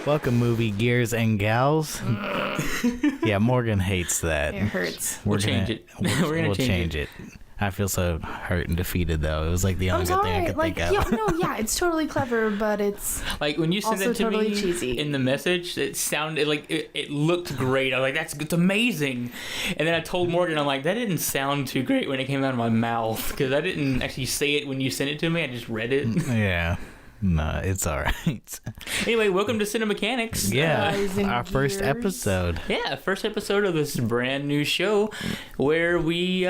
Welcome, movie gears and gals. Yeah, Morgan hates that. It hurts. We'll change it. We'll change it. I feel so hurt and defeated, though. It was like the only good thing I could think of. It's totally clever, but it's like when you sent also it to totally me cheesy. in the message, it sounded like it looked great. I was like, it's amazing. And then I told Morgan, I'm like, that didn't sound too great when it came out of my mouth because I didn't actually say it when you sent it to me. I just read it. Yeah. No, it's all right. Anyway, welcome to Cinemechanics. Yeah, our first episode. Yeah, first episode of this brand new show where we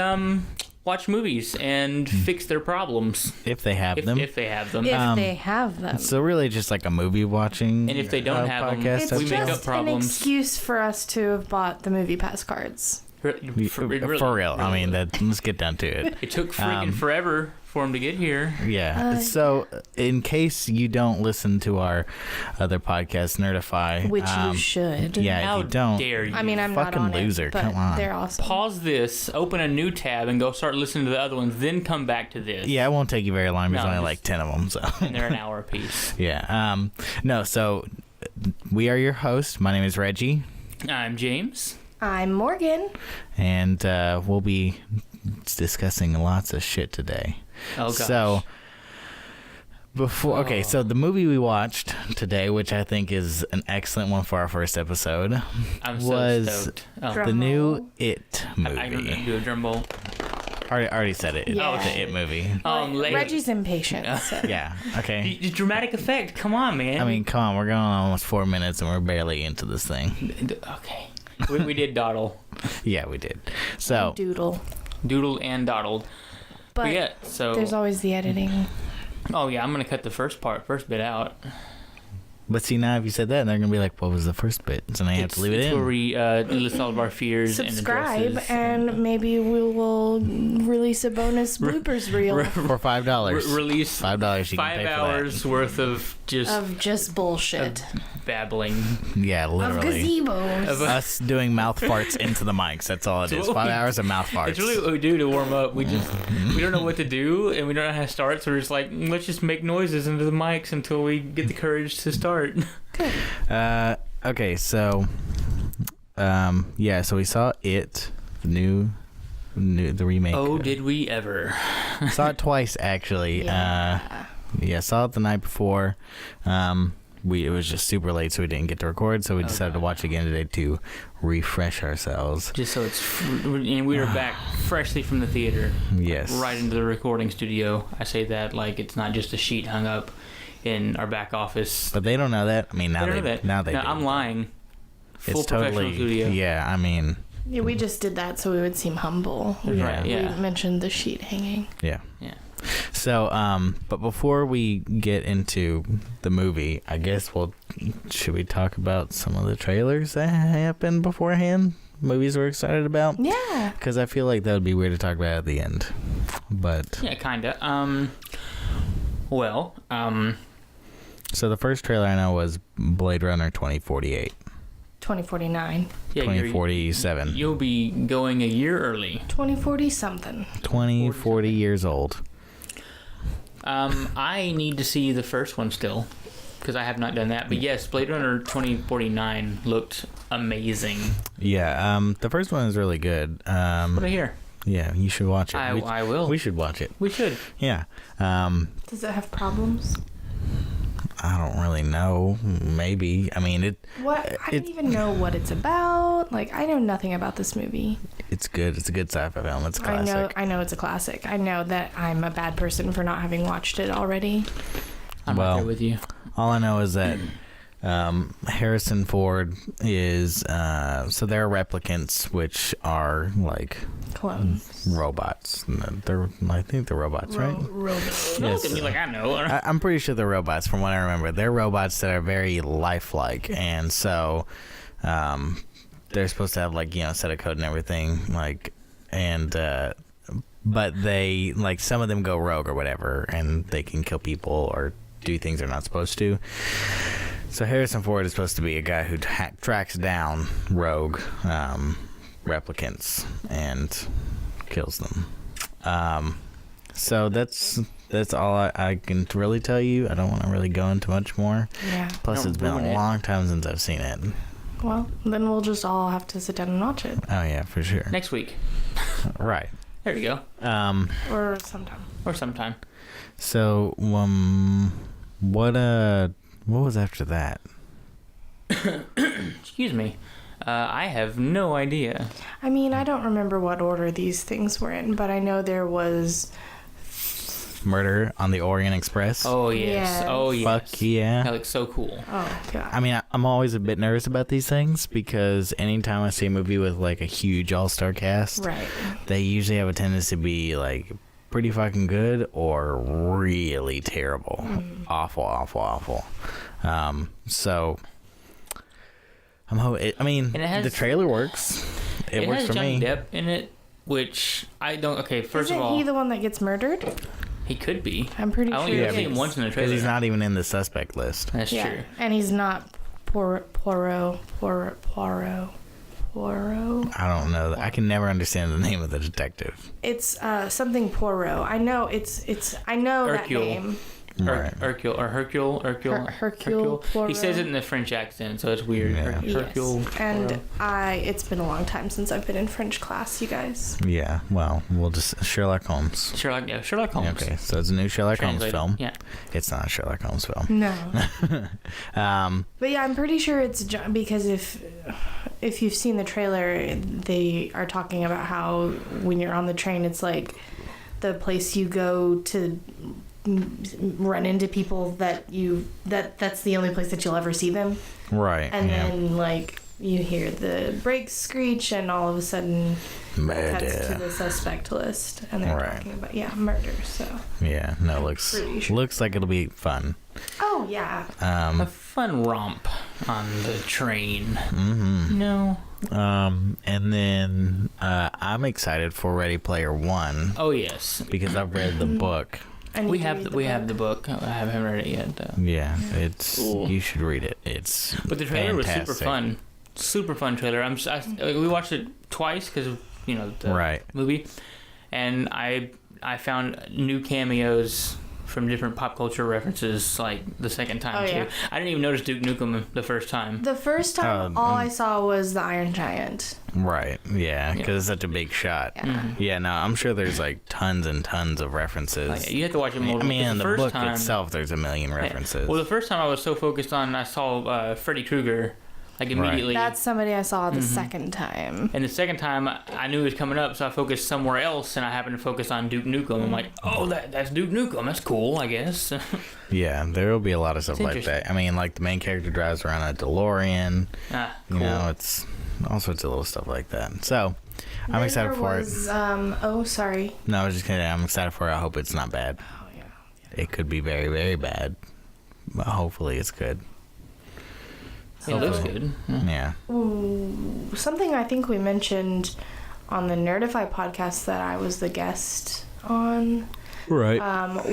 watch movies and fix their problems. If they have them. If they have them. If they have them. So really just like a movie watching And if they don't have them, podcast we It's make up just an problems. excuse for us to have bought the movie pass cards. For real. I mean, let's get down to it. It took freaking forever for him to get here. Yeah. So, in case you don't listen to our other podcast, Nerdify, Which you should. Yeah, How if you don't, dare you? I mean, I'm fucking not on loser. it, but Come on. they're awesome. Pause this, open a new tab, and go start listening to the other ones. Then come back to this. Yeah, it won't take you very long. There's No, only just- like 10 of them. So, And they're an hour apiece. yeah. No. So, we are your host. My name is Regie, I'm James. I'm Morgan. and we'll be discussing lots of shit today. Oh gosh. So. So the movie we watched today, which I think is an excellent one for our first episode, I'm was so stoked. Oh. the new It movie. I can do a drum roll. Already said it. Yeah. The It movie. Reggie's impatient. So. Yeah. Okay. The dramatic effect. Come on, man. I mean, come on. We're going on almost 4 minutes and we're barely into this thing. Okay. We did dawdle. Yeah, we did. So Doodle. Doodled and dawdled. But yeah, so. there's always the editing. Oh, yeah, I'm going to cut the first bit out. But see, now if you said that, they're going to be like, what was the first bit? So now you have to leave it It's in. where we list all of our fears Subscribe, and addresses. and maybe we will release a bonus bloopers reel For $5. Release $5 you can 5 pay for hours worth of of just bullshit. babbling. that. Yeah, Of literally. gazebos. Us doing mouth farts into the mics. That's all it is. 5 hours of mouth farts. It's really what we do to warm up. We don't know what to do, and we don't know how to start, so we're just like, let's just make noises into the mics until we get the courage to start. Okay, so so we saw it, the remake. Oh, did we ever? Saw it twice actually. Yeah. Saw it the night before. It was just super late, so we didn't get to record. So we decided to watch it again today to refresh ourselves. Just so and we were back freshly from the theater. Yes. Right into the recording studio. I say that like it's not just a sheet hung up in our back office. But they don't know that. I mean, now they do. I'm lying. Full It's professional totally. studio. Yeah, I mean. Yeah, we just did that so we would seem humble. Right, We yeah. mentioned the sheet hanging. Yeah. Yeah. So, but before we get into the movie, I guess should we talk about some of the trailers that happened beforehand? Movies we're excited about? Yeah. Because I feel like that would be weird to talk about at the end. But. Yeah, kinda. So the first trailer I know was Blade Runner 2048. 2049. Yeah, 2047. You'll be going a year early. 2040 something. 40 years old. I need to see the first one still, because I have not done that. But yes, Blade Runner 2049 looked amazing. Yeah, the first one is really good. What I hear? Yeah, you should watch it. I will. We should watch it. We should. Yeah. Does it have problems? I don't really know. Maybe. I mean, I don't even know what it's about. Like, I know nothing about this movie. it's good. It's a good sci-fi film. It's a classic. I know it's a classic. I know that I'm a bad person for not having watched it already. I'm right there with you. All I know is that Harrison Ford is so there are replicants, which are like Clones. robots. I think they're robots, right? Robots. Don't look at me like I know. I'm pretty sure they're robots from what I remember. They're robots that are very lifelike, and so they're supposed to have like set of code and everything, but they some of them go rogue or whatever, and they can kill people or do things they're not supposed to. So Harrison Ford is supposed to be a guy who tracks down rogue replicants and kills them. So that's all I can really tell you. I don't want to really go into much more. Yeah. Plus, Don't it's been ruin a it. long time since I've seen it. Well, then we'll just all have to sit down and watch it. Oh yeah, for sure. Next week. Right. There we go. Or sometime. Or sometime. So what was after that? Excuse me. I have no idea. I mean, I don't remember what order these things were in, but I know there was... Murder on the Orient Express. Oh, yes. Yes. Oh, yes. Fuck yeah. That looks so cool. Oh, God. I mean, I'm always a bit nervous about these things because anytime I see a movie with like a huge all-star cast, Right. they usually have a tendency to be like pretty fucking good or really terrible. Awful. So I'm hoping. I mean, And it has- the trailer works. It works has for Johnny me. Depp in it, which I don't... Okay, first Isn't of all, he the one that gets murdered? he could be. I'm pretty I sure only he see him is. once in the Because trailer. he's not even in the suspect list. That's Yeah. true. And he's not Poirot. I don't know. I can never understand the name of the detective. It's something Poirot. I know I know Hercule. that name. Right. Hercule. Hercule Poirot. He says it in a French accent, so it's weird. Yeah. Hercule. Yes. And Poirot. it's been a long time since I've been in French class, you guys. Yeah. Well, we'll just Sherlock Holmes. Sherlock Holmes. Okay, so it's a new Sherlock Holmes Translated. film. Yeah. It's not a Sherlock Holmes film. No. Um, But yeah, I'm pretty sure it's because if you've seen the trailer, they are talking about how when you're on the train, it's like the place you go to run into people that's the only place that you'll ever see them. right. And yeah. then like you hear the brakes screech, and all of a sudden cuts to Murder. the suspect list, and they're Right. talking about murder. So Yeah. No, looks pretty sure. looks like it'll be fun. oh yeah, A fun romp on the train. Mm-hmm. No. And then I'm excited for Ready Player One Oh yes. because I've read the book. I need We to have read the book. I haven't read it yet though. Yeah, it's Cool. you should read it. It's But the trailer was super fantastic. fun. Super fun trailer. We watched it twice because of the Right. movie, and I found new cameos from different pop culture references like the second time Oh, too. yeah. I didn't even notice Duke Nukem the first time. The first time, all I saw was the Iron Giant. Right. Yeah, because it's such a big shot. Yeah. Yeah. No, I'm sure there's like tons and tons of references. Like, you have to watch it more. I mean, in the first book time, itself, there's a million references. Well, the first time I was so focused on, I saw Freddy Krueger, like immediately. That's somebody I saw the second time. And the second time, I knew it was coming up, so I focused somewhere else, and I happened to focus on Duke Nukem. I'm like, oh, that's Duke Nukem. That's cool, I guess. Yeah, there will be a lot of stuff It's like that. I mean, like the main character drives around a DeLorean. Cool. You know, it's all sorts of little stuff like that. So, I'm excited for it. Sorry. No, I was just kidding. I'm excited for it. I hope it's not bad. Oh yeah. It could be very, very bad. But hopefully it's good. It looks good. Yeah. Ooh, something I think we mentioned on the Nerdify podcast that I was the guest on Right.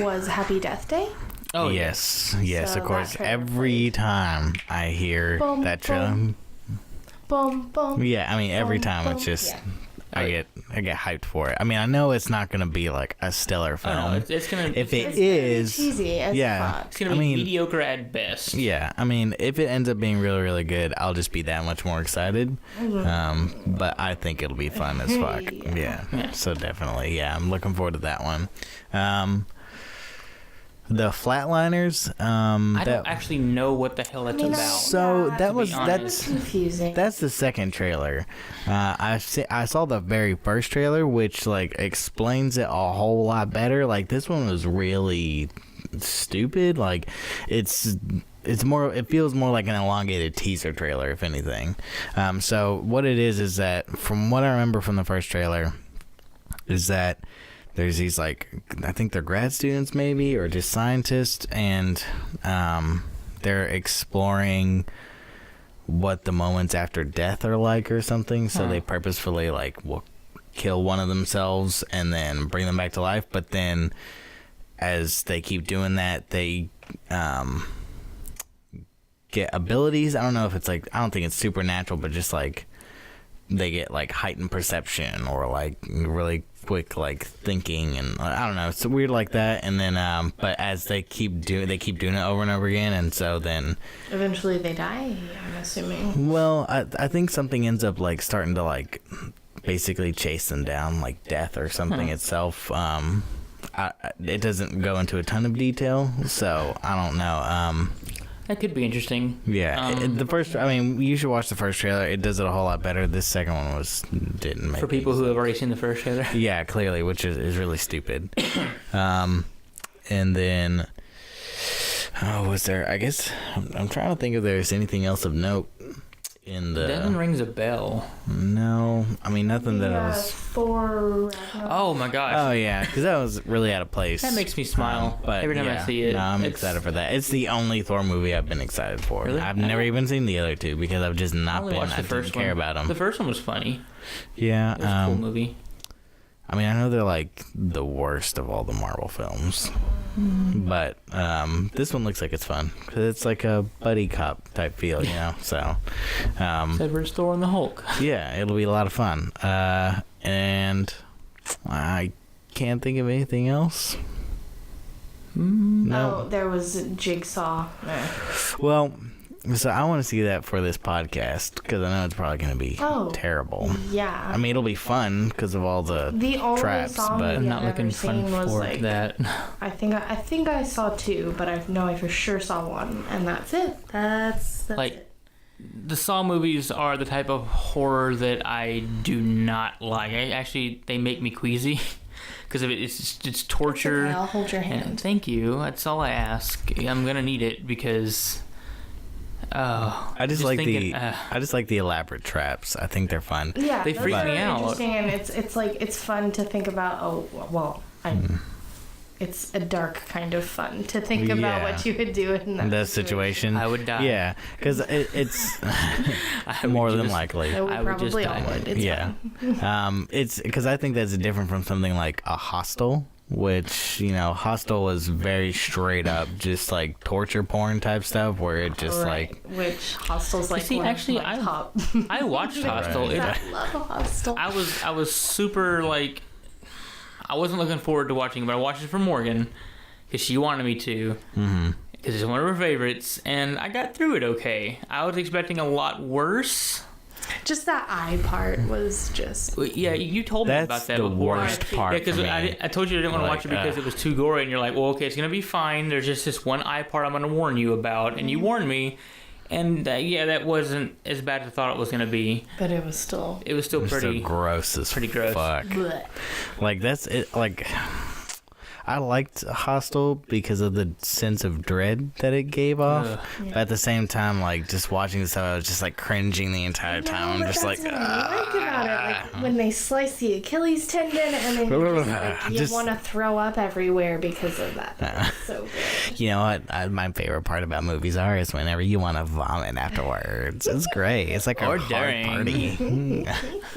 was Happy Death Day. Oh, yes. Yes, So of course. that trailer Every time I hear Bum, that trailer. bum. Bum bum. Yeah, I mean, every Bum, time bum. it's just. Yeah. I get hyped for it. I mean, I know it's not gonna be like a stellar Oh, film. no, it's gonna. If It's it is, gonna be cheesy as yeah. fuck. It's gonna I be mean- mediocre at best. yeah. I mean, if it ends up being really, really good, I'll just be that much more excited. But I think it'll be fun as fuck. Yeah. Yeah. So definitely, yeah. I'm looking forward to that one. The Flatliners. I don't actually know what the hell that's about. So Yeah, that to be was honest. It's confusing. that's the second trailer. I saw the very first trailer, which like explains it a whole lot better. Like this one was really stupid. Like it's more. It feels more like an elongated teaser trailer, if anything. So what it is that from what I remember from the first trailer, is that there's these like I think they're grad students maybe or just scientists, and they're exploring what the moments after death are like or something. So they purposefully like will kill one of themselves and then bring them back to life. But then as they keep doing that, they get abilities. I don't know if it's like, I don't think it's supernatural, but just like they get like heightened perception or like really quick like thinking, and I don't know, it's weird like that. And then but as they keep doing it over and over again, and so then eventually they die, I'm assuming. well, I think something ends up like starting to like basically chase them down, like death or something itself. It doesn't go into a ton of detail, so I don't know. That could be interesting. Yeah, the first. I mean, you should watch the first trailer. It does it a whole lot better. This second one didn't make for people who have already seen the first trailer. Yeah, clearly, which is really stupid. And then, was there? I guess I'm trying to think if there's anything else of note in the. That one rings a bell. No, I mean nothing that I was. Thor. Oh my gosh. Oh yeah, because that was really out of place. That makes me smile but every time yeah, I see it. No, I'm excited for that. It's the only Thor movie I've been excited for. Really? I've never even seen the other two because I've just not been. Watched I the first didn't care one. about them. The first one was funny. Yeah, It was a cool movie. I mean, I know they're like the worst of all the Marvel films, but this one looks like it's fun because it's like a buddy cop type feel, you know. So, Edward's Thor and the Hulk. yeah, it'll be a lot of fun. And I can't think of anything else. No. Oh, there was Jigsaw. Well, so I want to see that for this podcast because I know it's probably going to be terrible. Yeah. I mean, it'll be fun because of all the only traps, song but I'm not I've looking ever seen fun was for like, that. I think I saw two, but I know I for sure saw one, and that's it. That's Like, it. The Saw movies are the type of horror that I do not like. They make me queasy because of it. It's torture. Okay, I'll hold your hand. And thank you. That's all I ask. I'm gonna need it because. I just like the elaborate traps. I think they're fun. Yeah, They those freak are me out. Interesting, and it's fun to think about. Oh well, it's a dark kind of fun to think about Yeah. what you would do in that situation. I would die. Yeah, because it's more than likely. So we I would just probably all die. would. It's Yeah, fun. it's because I think that's different from something like a Hostel, which Hostel is very straight up, just like torture porn type stuff, where it just Right. Which Hostel's like See, one actually, of my I- top. I watched Hostel. Right. I love Hostel. I was super like. I wasn't looking forward to watching it, but I watched it for Morgan because she wanted me to. Because it's one of her favorites, and I got through it okay. I was expecting a lot worse. Just that eye part was just. Yeah, you told me That's about that the before. worst part. Yeah, because for me. I told you I didn't want to watch it because it was too gory, and you're like, well, okay, it's gonna be fine. There's just this one eye part I'm gonna warn you about, and you warned me, and yeah, that wasn't as bad as I thought it was gonna be. But it was still. It was still It's pretty so gross as pretty gross. fuck. Blech. Like that's it. Like I liked Hostel because of the sense of dread that it gave off. Ugh. But at the same time, like just watching this stuff, I was just like cringing the entire time. No, I'm just that's like, what I like about it. Like when they slice the Achilles tendon and then you Just- want to throw up everywhere because of that. That's so good. you know what? My favorite part about movies is whenever you want to vomit afterwards. It's great. It's like a Or hard during. party.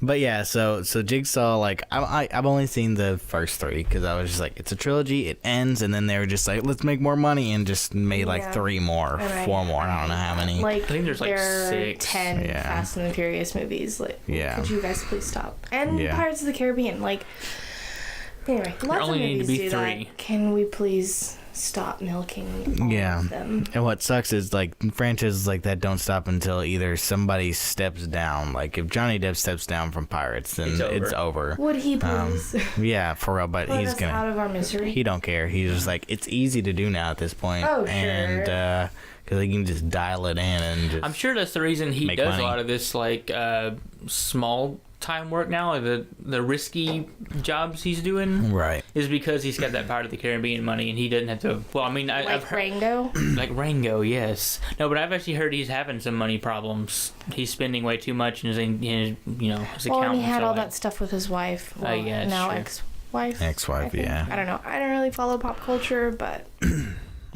But yeah, so Jigsaw, like I've only seen the first three because I was just like, it's a trilogy, it ends, and then they were just like, let's make more money, and just made like Yeah. 3 more, Right. 4 more. I don't know how many. Like I think there's, like, there are 6. 10 Yeah. Fast and the Furious movies. Like, Yeah. could you guys please stop? And Yeah. Pirates of the Caribbean. Like, anyway, lots only of need to movies be do 3. that. Can we please stop milking all Yeah. of them? And what sucks is like franchises like that don't stop until either somebody steps down. Like if Johnny Depp steps down from Pirates, then it's over. Would he please Yeah, for real. But let he's us out gonna. of our misery? He don't care. He's just like, it's easy to do now at this point. Oh, sure. And because they can just dial it in and just. I'm sure that's the reason he Make does money. a lot of this like small time work now, like the risky jobs he's doing. Right. Is because he's got that Pirates of the Caribbean money and he doesn't have to. Well, I mean, I've Like heard, Rango? like Rango, yes. No, but I've actually heard he's having some money problems. He's spending way too much in his his Well, account. and he had so, all like, that stuff with his wife. Well, yeah, that's now true. ex-wife. Ex-wife, I think. yeah. I don't know. I don't really follow pop culture, but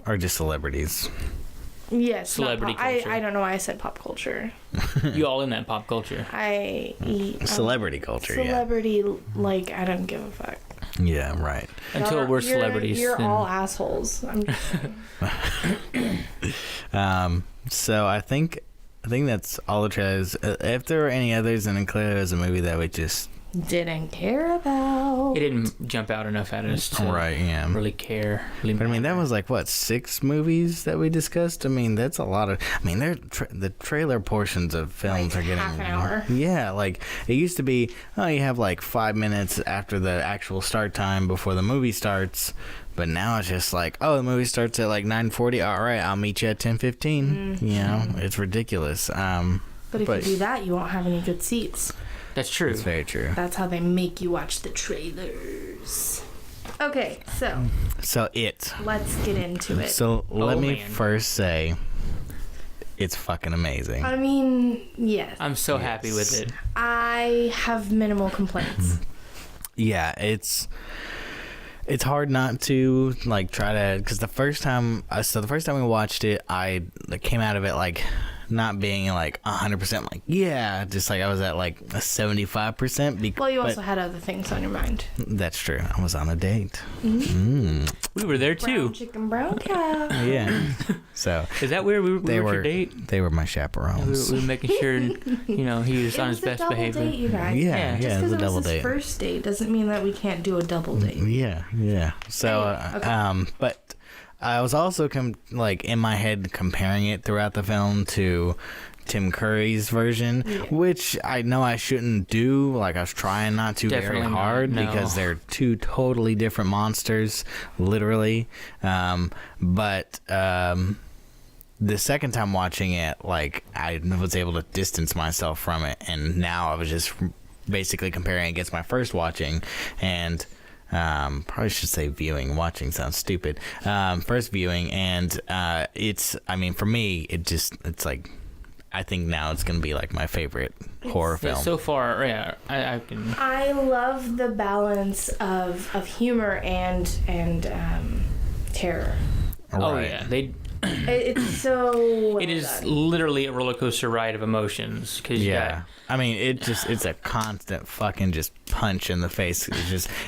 Or just celebrities. yes, not Celebrity pop- culture. I don't know why I said pop culture. You all in that pop culture. Celebrity culture, celebrity, like I don't give a fuck. yeah. Yeah, right. Until Y'all- we're you're- celebrities. You're then- all assholes. I'm just saying. So I think I think that's all the trailers. If there were any others, then clearly it was a movie that we just didn't care about. It didn't jump out enough at us to really care. Really but I mean, that was like, what, 6 movies that we discussed? I mean, that's a lot of... I mean, the trailer portions of films like are getting... half an hour. Yeah, like, it used to be, you have like 5 minutes after the actual start time before the movie starts. But now it's just like, the movie starts at like 9:40. All right, I'll meet you at 10:15. You know, it's ridiculous. But if you do that, you won't have any good seats. That's true. It's very true. That's how they make you watch the trailers. Okay, so let's get into it. So let me first say, it's fucking amazing. I mean, yes. I'm so happy with it. I have minimal complaints. Yeah, it's hard not to like try to, because the first time we watched it, I came out of it like not being like 100% like just like I was at like a 75%. Well, you also had other things on your mind. That's true. I was on a date. We were there too. Brown chicken, brown cow. Yeah. So is that weird? We were your date. They were my chaperones. We were making sure, he was on his best behavior. Date, you guys. Yeah, Just it was a double his date. First date doesn't mean that we can't do a double date. Yeah. So, okay. But I was also in my head comparing it throughout the film to Tim Curry's version, which I know I shouldn't do. Like, I was trying not to very hard because they're two totally different monsters, literally. But the second time watching it, like, I was able to distance myself from it, and now I was just basically comparing against my first watching, and probably should say viewing. Watching sounds stupid. First viewing, and for me, it's like, I think now it's gonna be like my favorite horror film. So far, I can. I love the balance of humor and terror. Right. Oh yeah, It's so. It is literally a roller coaster ride of emotions. Cause I mean, it's a constant fucking just punch in the face.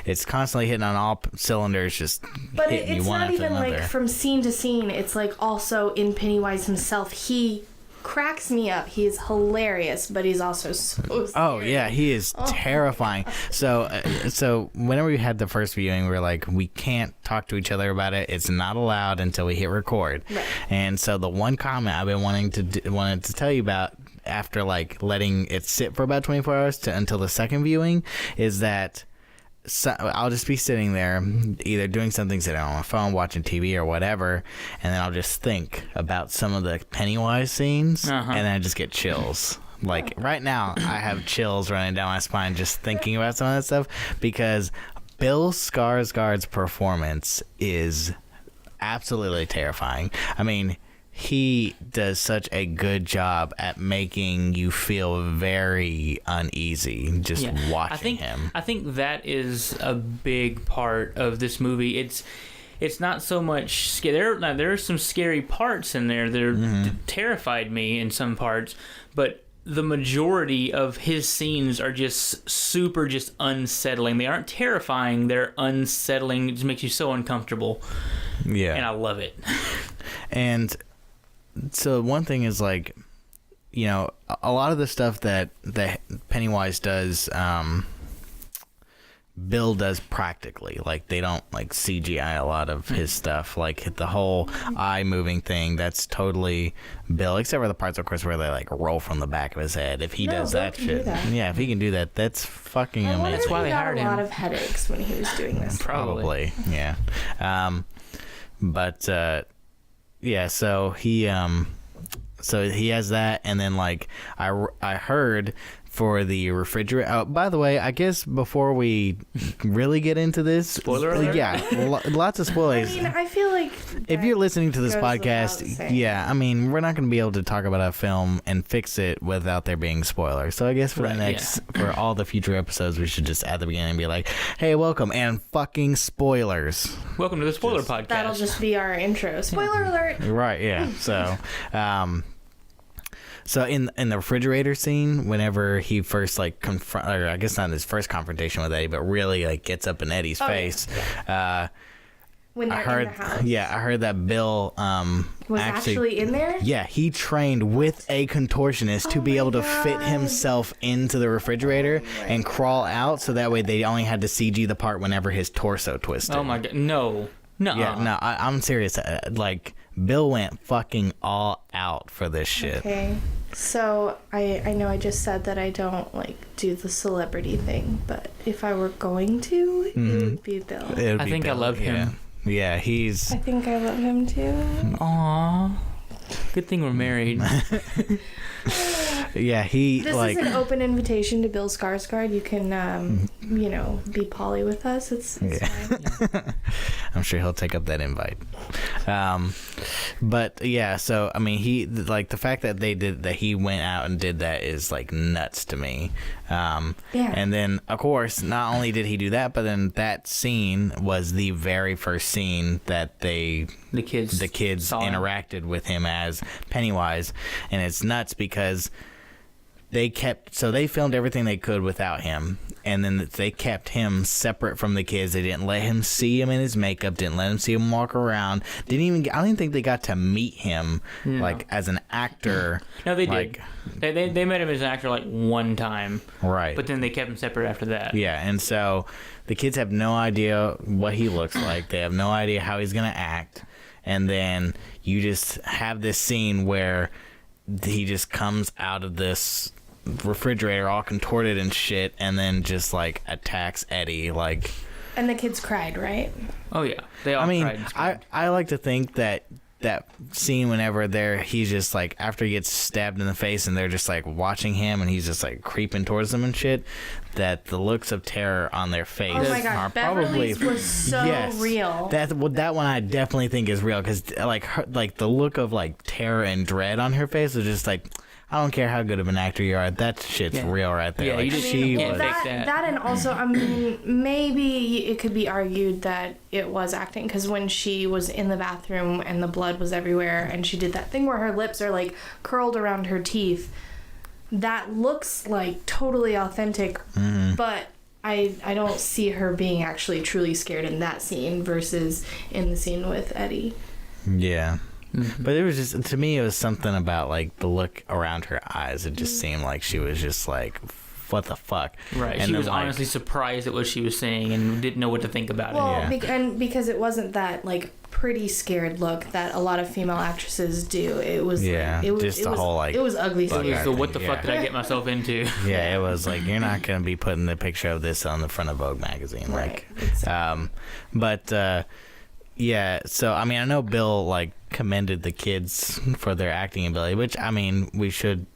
It's constantly hitting on all cylinders, just but hitting you one after another. But it's not even like from scene to scene. It's like also in Pennywise himself. He cracks me up. He is hilarious, but he's also so scary. Oh yeah, he is terrifying. So whenever we had the first viewing, we were like, we can't talk to each other about it. It's not allowed until we hit record. Right. And so the one comment I've been wanting to tell you about after like letting it sit for about 24 hours until the second viewing is that. So I'll just be sitting there, either doing something, sitting on my phone, watching TV or whatever, and then I'll just think about some of the Pennywise scenes, and then I just get chills. Like right now, I have chills running down my spine just thinking about some of that stuff, because Bill Skarsgård's performance is absolutely terrifying. I mean, he does such a good job at making you feel very uneasy just watching him. I think that is a big part of this movie. It's not so much scary. There are some scary parts in there that terrified me in some parts, but the majority of his scenes are just super unsettling. They aren't terrifying. They're unsettling. It just makes you so uncomfortable. Yeah. And I love it. And so one thing is like, a lot of the stuff that Pennywise does, Bill does practically. Like, they don't like CGI a lot of his stuff. Like the whole eye moving thing, that's totally Bill, except for the parts, of course, where they like roll from the back of his head. If he does that shit, if he can do that, that's fucking amazing. That's why they hired him. A lot of headaches when he was doing this. Probably, yeah. So he has that, and then like I heard for the refrigerator. Oh, by the way, I guess before we really get into this, spoiler alert? Yeah, lots of spoilers. I mean, I feel like if you're listening to this podcast, I mean, we're not going to be able to talk about a film and fix it without there being spoilers. So I guess for for all the future episodes, we should just at the beginning be like, "Hey, welcome," and fucking spoilers. Welcome to the spoiler podcast. That'll just be our intro. Spoiler alert. Right. Yeah. So. So in the refrigerator scene, whenever he first like or I guess not his first confrontation with Eddie, but really like gets up in Eddie's face, when they're I heard, in the house. yeah, I heard that Bill Was actually in there? Yeah, he trained with a contortionist to be able to fit himself into the refrigerator and crawl out, so that way they only had to CG the part whenever his torso twisted. Oh my god, no. Yeah, no, I'm serious. Like, Bill went fucking all out for this shit. Okay. So, I know I just said that I don't, like, do the celebrity thing, but if I were going to, it would be Bill. It would I be think I Bill, love him. Yeah, he's... I think I love him too. Aww. Good thing we're married. Yeah, he, This like... is an open invitation to Bill Skarsgård. You can, you know, be poly with us. It's fine. I'm sure he'll take up that invite. But yeah, so I mean, he, like, the fact that he went out and did that is like nuts to me. Yeah. And then of course, not only did he do that, but then that scene was the very first scene that the kids interacted with him as Pennywise, and it's nuts because they filmed everything they could without him, and then they kept him separate from the kids. They didn't let him see him in his makeup, didn't let him see him walk around. I don't even think they got to meet him like as an actor. No, they like, did. They met him as an actor like one time. Right. But then they kept him separate after that. Yeah, and so the kids have no idea what he looks like. They have no idea how he's going to act. And then you just have this scene where he just comes out of this refrigerator all contorted and shit, and then just like attacks Eddie, like. And the kids cried, right? Oh yeah, they all cried. I like to think that scene whenever he's just like, after he gets stabbed in the face and they're just like watching him and he's just like creeping towards them and shit, that the looks of terror on their face Oh my are god, probably Beverly's was so real. That one I definitely think is real, because like the look of like terror and dread on her face was just like, I don't care how good of an actor you are, that shit's real right there. Yeah, like, you can't fake that. That, and also, I mean, maybe it could be argued that it was acting, because when she was in the bathroom and the blood was everywhere and she did that thing where her lips are like curled around her teeth, that looks like totally authentic, but I don't see her being actually truly scared in that scene versus in the scene with Eddie. Yeah. But it was just, to me, it was something about like the look around her eyes. It just seemed like she was just like, what the fuck? Right. And she then, was like, honestly surprised at what she was saying and didn't know what to think about it. And because it wasn't that like pretty scared look that a lot of female actresses do. It was whole like, it was ugly. It was the what the fuck did I get myself into? Yeah, it was like, you're not gonna be putting the picture of this on the front of Vogue magazine, Right. like, yeah. So I mean, I know Bill like commended the kids for their acting ability, which I mean, we should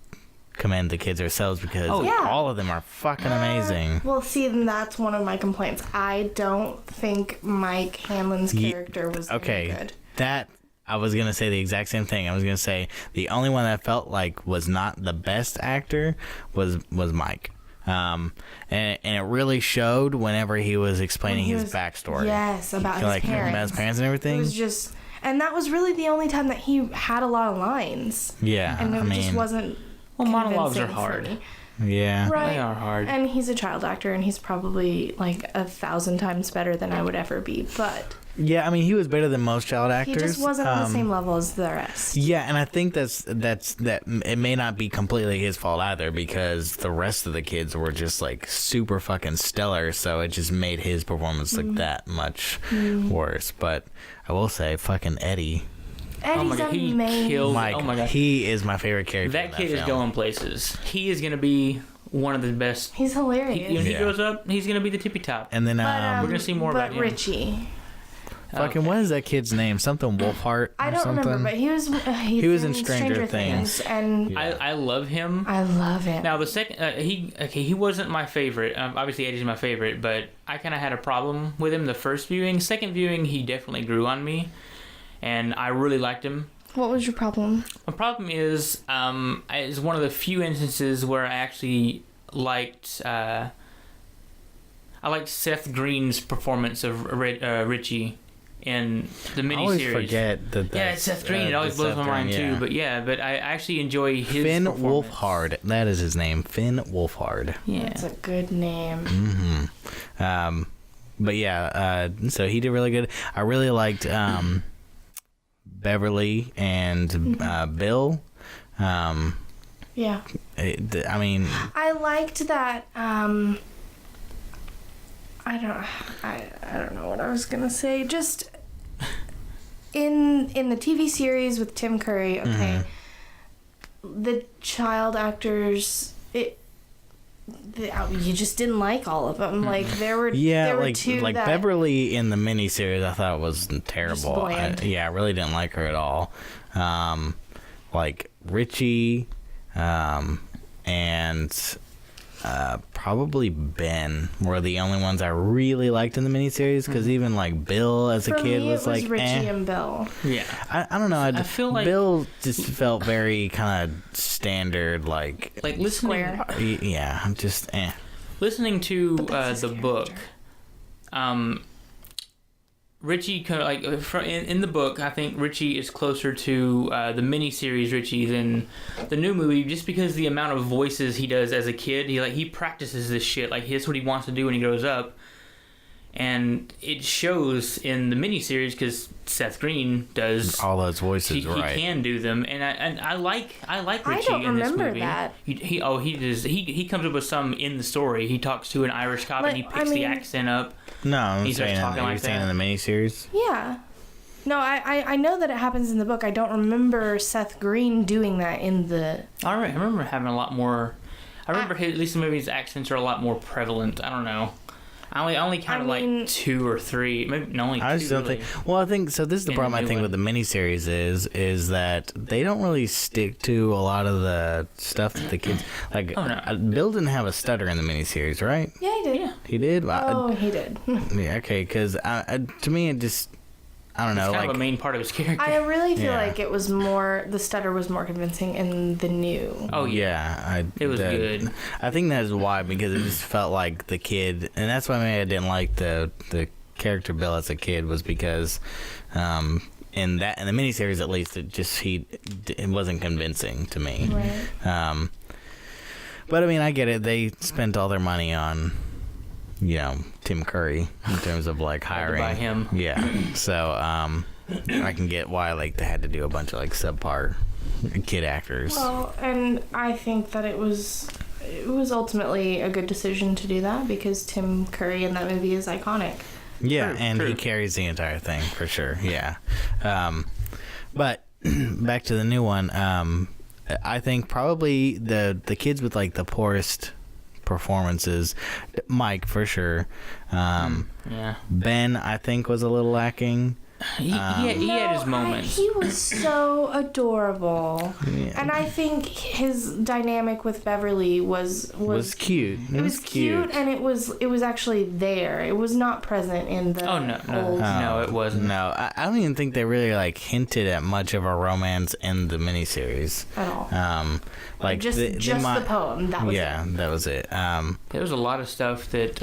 commend the kids ourselves, because all of them are fucking amazing. Well, see, and that's one of my complaints. I don't think Mike Hanlon's character was very good. That I was gonna say the exact same thing. I was gonna say the only one that felt like was not the best actor was Mike. And it really showed whenever he was explaining his backstory. Yes, about his parents. About his parents and everything. It was just, and that was really the only time that he had a lot of lines. Yeah, and it just wasn't. Well, monologues are convincing hard. for me. Yeah, Right. They are hard. And he's a child actor, and he's probably like 1,000 times better than I would ever be. But yeah, I mean, he was better than most child actors. he just wasn't on the same level as the rest. Yeah, and I think that it may not be completely his fault either, because the rest of the kids were just like super fucking stellar, so it just made his performance look that much worse. But I will say, fucking Eddie. Eddie's amazing. Mike, oh my god, he is my favorite character. That kid is going places. He is gonna be one of the best. He's hilarious. When he goes up, he's gonna be the tippy top. And then we're gonna see more about him. But Richie. Fucking what is that kid's name? Something Wolfhart. I don't remember, but he was in Stranger Things, and I love him. I love him. Now the second he wasn't my favorite. Obviously Eddie's my favorite, but I kind of had a problem with him the first viewing. Second viewing, he definitely grew on me, and I really liked him. What was your problem? My problem is it's one of the few instances where I actually liked I liked Seth Green's performance of Regie in the miniseries. I always forget that. Yeah, it's Seth Green. It always blows my mind too. But but I actually enjoy his Finn performance. Wolfhard. That is his name. Finn Wolfhard. Yeah, that's a good name. but yeah, so he did really good. I really liked Beverly and Bill. Yeah. I mean, I liked that. I don't know what I was gonna say. Just in the TV series with Tim Curry, okay, the child actors, you just didn't like all of them. Like there were two like that, Beverly in the miniseries, I thought was terrible. bland. I really didn't like her at all. Like Richie, and probably Ben were the only ones I really liked in the miniseries, because even like Bill as a for kid me, was it was like Richie eh. and Bill. Yeah. I don't know. I feel like Bill just felt very kind of standard, like listening. Square. yeah, I'm just eh. Listening to the book, Richie in the book, I think Richie is closer to the miniseries Richie than the new movie, just because the amount of voices he does as a kid. He practices this shit. Like that's what he wants to do when he grows up, and it shows in the miniseries because Seth Green does all those voices. He can do them, and I like Richie in this movie. That. He comes up with some in the story. He talks to an Irish cop and he picks the accent up. No, I'm He starts saying talking like you're saying that. in the miniseries. Yeah. No, I know that it happens in the book. I don't remember Seth Green doing that in the... I remember having a lot more... I remember at least in the movies, accents are a lot more prevalent. I don't know. I only counted like 2 or 3. Maybe only 2. I just don't really. think. Well, I think so. This is the problem I think with the miniseries is that they don't really stick to a lot of the stuff that the kids like. Oh, no. Bill didn't have a stutter in the miniseries, right? Yeah, he did. Yeah. He did. He did. Yeah. Okay. Because to me, it just I don't know. It's kind like of a main part of his character. I really feel Yeah. like it was more... The stutter was more convincing in the new. Oh, yeah. It was good. I think that's why, because it just felt like the kid, and that's why maybe I didn't like the character Bill as a kid, was because in the miniseries at least, it wasn't convincing to me. Right. But I mean, I get it. They spent all their money on, Tim Curry in terms of like hiring by him. Yeah. So I can get why like they had to do a bunch of like subpar kid actors. Well, and I think that it was ultimately a good decision to do that, because Tim Curry in that movie is iconic. Yeah, True, and true. he carries the entire thing for sure. Yeah. But back to the new one. I think probably the kids with like the poorest performances, Mike for sure. Yeah. Ben, I think, was a little lacking. He had his moments. He was so adorable. Yeah. And I think his dynamic with Beverly was cute. It was cute, and it was actually there. It was not present in the old... No, it wasn't. No, I don't even think they really like hinted at much of a romance in the miniseries at all. Like just the poem. That was it. That was it. There was a lot of stuff that,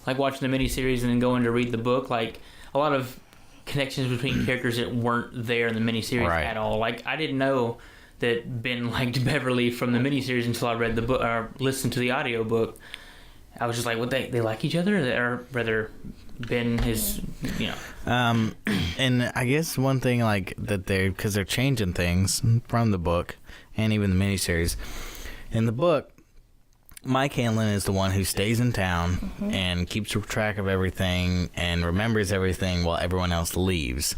like watching the miniseries and then going to read the book, like a lot of connections between characters that weren't there in the miniseries at all. Like I didn't know that Ben liked Beverly from the miniseries until I read the book or listened to the audiobook. I was just like, what, they like each other? Or rather, Ben is, And I guess one thing like that because they're changing things from the book and even the miniseries. In the book, Mike Hanlon is the one who stays in town and keeps track of everything and remembers everything while everyone else leaves.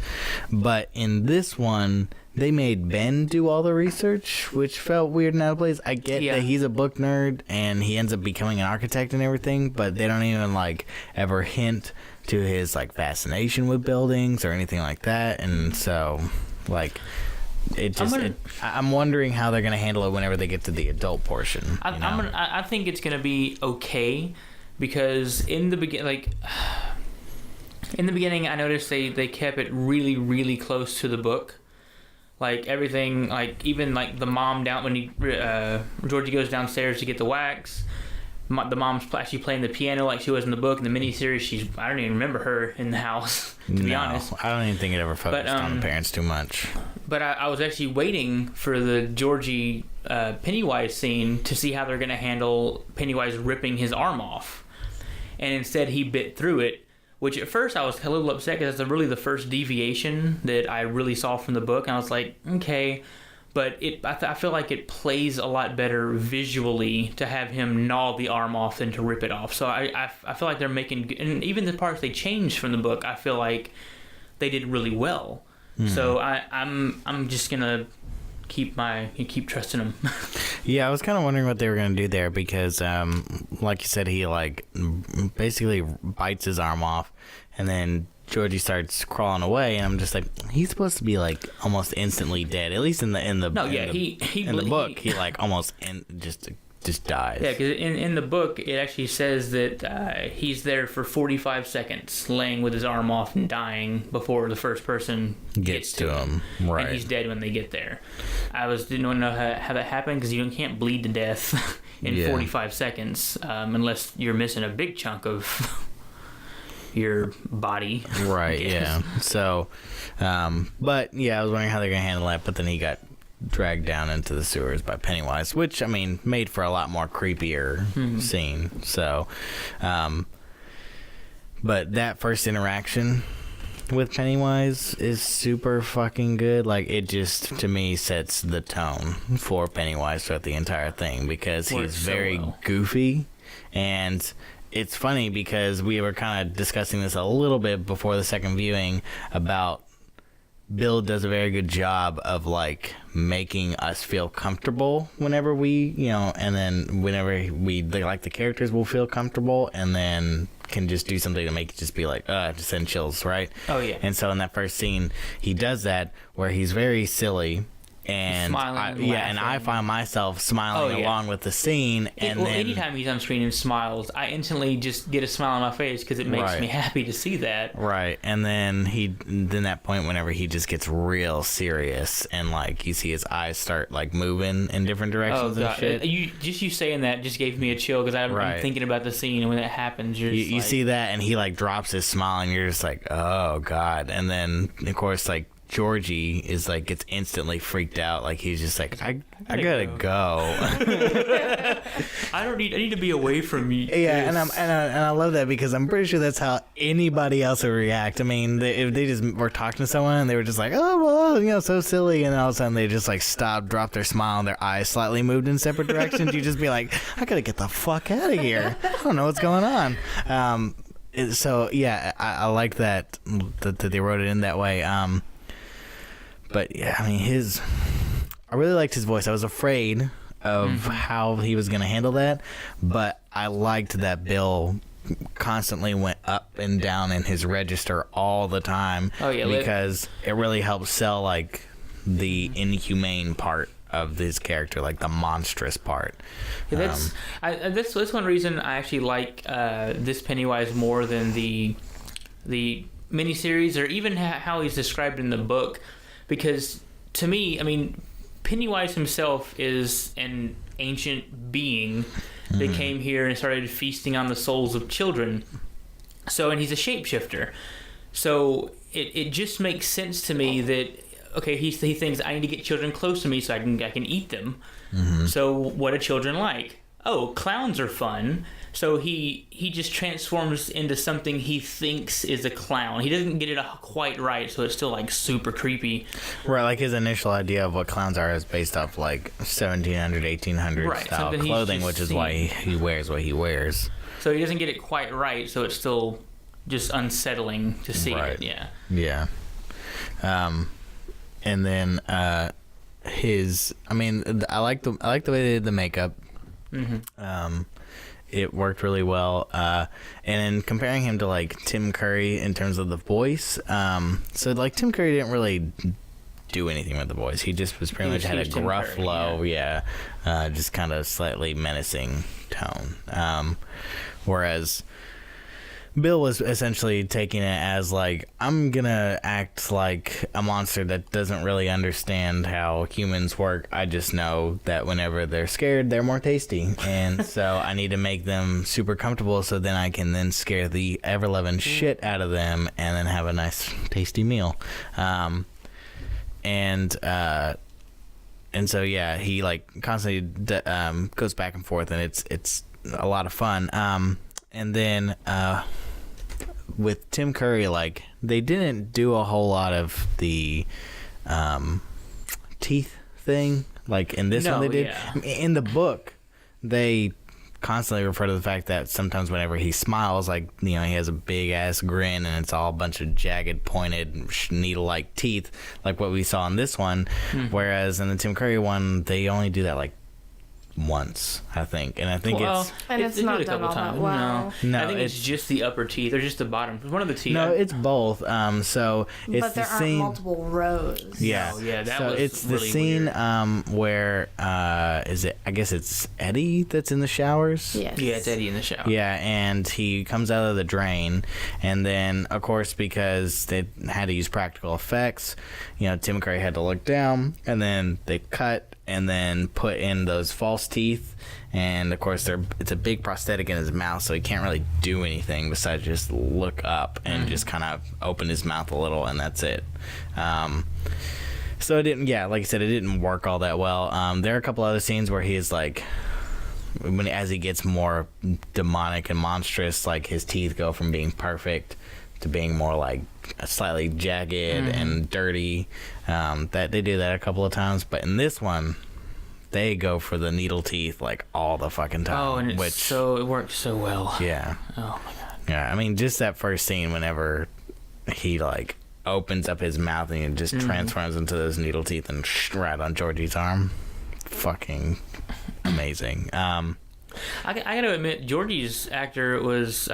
But in this one, they made Ben do all the research, which felt weird and out of place. I get that he's a book nerd and he ends up becoming an architect and everything, but they don't even like ever hint to his like fascination with buildings or anything like that. And so like I'm wondering how they're going to handle it whenever they get to the adult portion. I think it's going to be okay, because in the beginning, I noticed they kept it really, really close to the book. Like everything, like even like the mom down when Georgie goes downstairs to get the wax. The mom's actually playing the piano like she was in the book. In the miniseries, I don't even remember her in the house, to be honest. I don't even think it ever focused on the parents too much. But I was actually waiting for the Georgie Pennywise scene to see how they're going to handle Pennywise ripping his arm off. and instead he bit through it. Which at first I was a little upset because that's really the first deviation that I really saw from the book. And I was like, okay. But I feel like it plays a lot better visually to have him gnaw the arm off than to rip it off. So I feel like they're making... And even the parts they changed from the book, I feel like they did really well. So I'm just going to keep trusting him. Yeah, I was kind of wondering what they were going to do there because, like you said, he like basically bites his arm off, and then Georgie starts crawling away, and I'm just like, he's supposed to be like almost instantly dead. At least in the book, he like almost just dies. Yeah, because in the book, it actually says that he's there for 45 seconds, laying with his arm off and dying before the first person gets to him. Right. And he's dead when they get there. Didn't know how that happened, because you can't bleed to death in 45 seconds unless you're missing a big chunk of your body. Right, yeah. So, but yeah, I was wondering how they're going to handle that, but then he got dragged down into the sewers by Pennywise, which, I mean, made for a lot more creepier scene. So, but that first interaction with Pennywise is super fucking good. Like, it just, to me, sets the tone for Pennywise throughout the entire thing, because he's very goofy. And it's funny because we were kind of discussing this a little bit before the second viewing about Bill does a very good job of like making us feel comfortable whenever we, and then whenever the characters will feel comfortable, and then can just do something to make it just be like, just send chills, right? Oh yeah. And so in that first scene, he does that where he's very silly. And I find myself smiling along with the scene. And then anytime he's on screen and smiles, I instantly just get a smile on my face because it makes me happy to see that. Right, and then that point whenever he just gets real serious and like you see his eyes start like moving in different directions and shit. You saying that just gave me a chill because I'm thinking about the scene, and when that happens, you see that, and he like drops his smile, and you're just like, oh god. And then of course like Georgie is like gets instantly freaked out, like he's just like I gotta go. I need to be away from you. Yeah, and I love that because I'm pretty sure that's how anybody else would react. I mean, if they just were talking to someone and they were just like, oh well, so silly, and all of a sudden they just like stopped, dropped their smile, and their eyes slightly moved in separate directions, you just be like, I gotta get the fuck out of here. I don't know what's going on. So yeah, I like that they wrote it in that way. But yeah, I mean, I really liked his voice. I was afraid of how he was going to handle that, but I liked that Bill constantly went up and down in his register all the time. Oh yeah, because it really helps sell like the inhumane part of this character, like the monstrous part. Yeah, that's one reason I actually like this Pennywise more than the miniseries, or even how he's described in the book. Because to me, I mean, Pennywise himself is an ancient being that came here and started feasting on the souls of children. And he's a shapeshifter. So it just makes sense to me that, okay, he thinks I need to get children close to me so I can eat them. So what do children like? Oh, clowns are fun. So he just transforms into something he thinks is a clown. He doesn't get it quite right, so it's still like super creepy. Right, like his initial idea of what clowns are is based off like 1700, 1800 style clothing, which is why he wears what he wears. So he doesn't get it quite right, so it's still just unsettling to see it. Yeah. Yeah. And then I like the way they did the makeup. It worked really well, and in comparing him to like Tim Curry in terms of the voice, so like Tim Curry didn't really do anything with the voice. He just was pretty much had a gruff, low, just kind of slightly menacing tone. Whereas Bill was essentially taking it as like, I'm gonna act like a monster that doesn't really understand how humans work. I just know that whenever they're scared, they're more tasty, and so I need to make them super comfortable so then I can then scare the ever-loving shit out of them and then have a nice tasty meal. And so yeah, he like constantly goes back and forth, and it's a lot of fun. And then with Tim Curry, like, they didn't do a whole lot of the teeth thing. Like, in this one they did. Yeah. In the book, they constantly refer to the fact that sometimes whenever he smiles, like, you know, he has a big ass grin and it's all a bunch of jagged, pointed, needle-like teeth, like what we saw in this one. Whereas in the Tim Curry one, they only do that like once, I think, and I think it's not done all that well. No, I think it's just the upper teeth or just the bottom. One of the teeth. No, it's both. So it's but there the aren't scene. multiple rows. Yeah, that so was it's the really scene weird. where is it? I guess it's Eddie that's in the showers. Yes. Yeah, it's Eddie in the shower. Yeah, and he comes out of the drain, and then, of course, because they had to use practical effects, you know, Tim Curry had to look down, and then they cut and then put in those false teeth, and, of course, it's a big prosthetic in his mouth, so he can't really do anything besides just look up and just kind of open his mouth a little, and that's it. So it didn't, like I said, it didn't work all that well. There are a couple other scenes where he is, like, as he gets more demonic and monstrous, like, his teeth go from being perfect to being more like slightly jagged and dirty. That they do that a couple of times, but in this one, they go for the needle teeth like all the fucking time. Oh, and it works so well. Yeah. Oh my god. Yeah, I mean, just that first scene whenever he like opens up his mouth and he just transforms into those needle teeth and right on Georgie's arm, fucking amazing. I gotta admit, Georgie's actor was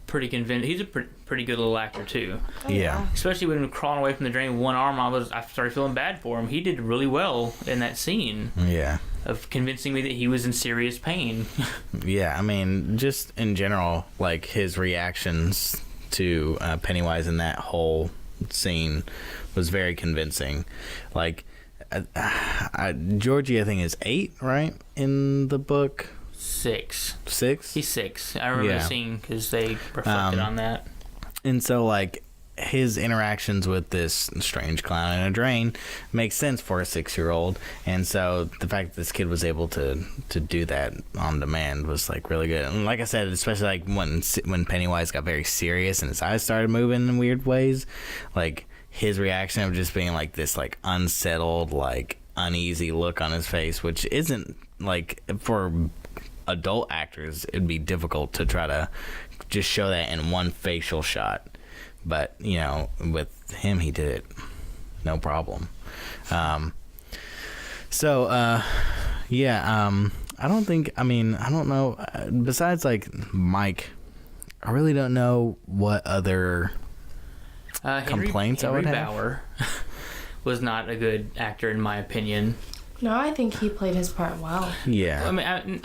pretty convincing. He's a pretty good little actor too. Yeah. Especially when he was crawling away from the drain with one arm, I started feeling bad for him. He did really well in that scene. Yeah. Of convincing me that he was in serious pain. Yeah, I mean, just in general, like his reactions to Pennywise in that whole scene was very convincing. Like, Georgie, I think, is 8, right, in the book? 6. 6? He's 6. I remember the scene because they reflected on that. And so, like, his interactions with this strange clown in a drain makes sense for a 6-year-old. And so the fact that this kid was able to do that on demand was, like, really good. And like I said, especially, like, when Pennywise got very serious and his eyes started moving in weird ways, like, his reaction of just being, like, this, like, unsettled, like, uneasy look on his face, which isn't, like, for adult actors, it'd be difficult to try to just show that in one facial shot, but you know, with him, he did it no problem. I don't know, besides like Mike, I really don't know what other complaints I would have. Bauer was not a good actor in my opinion. No, I think he played his part well. Yeah.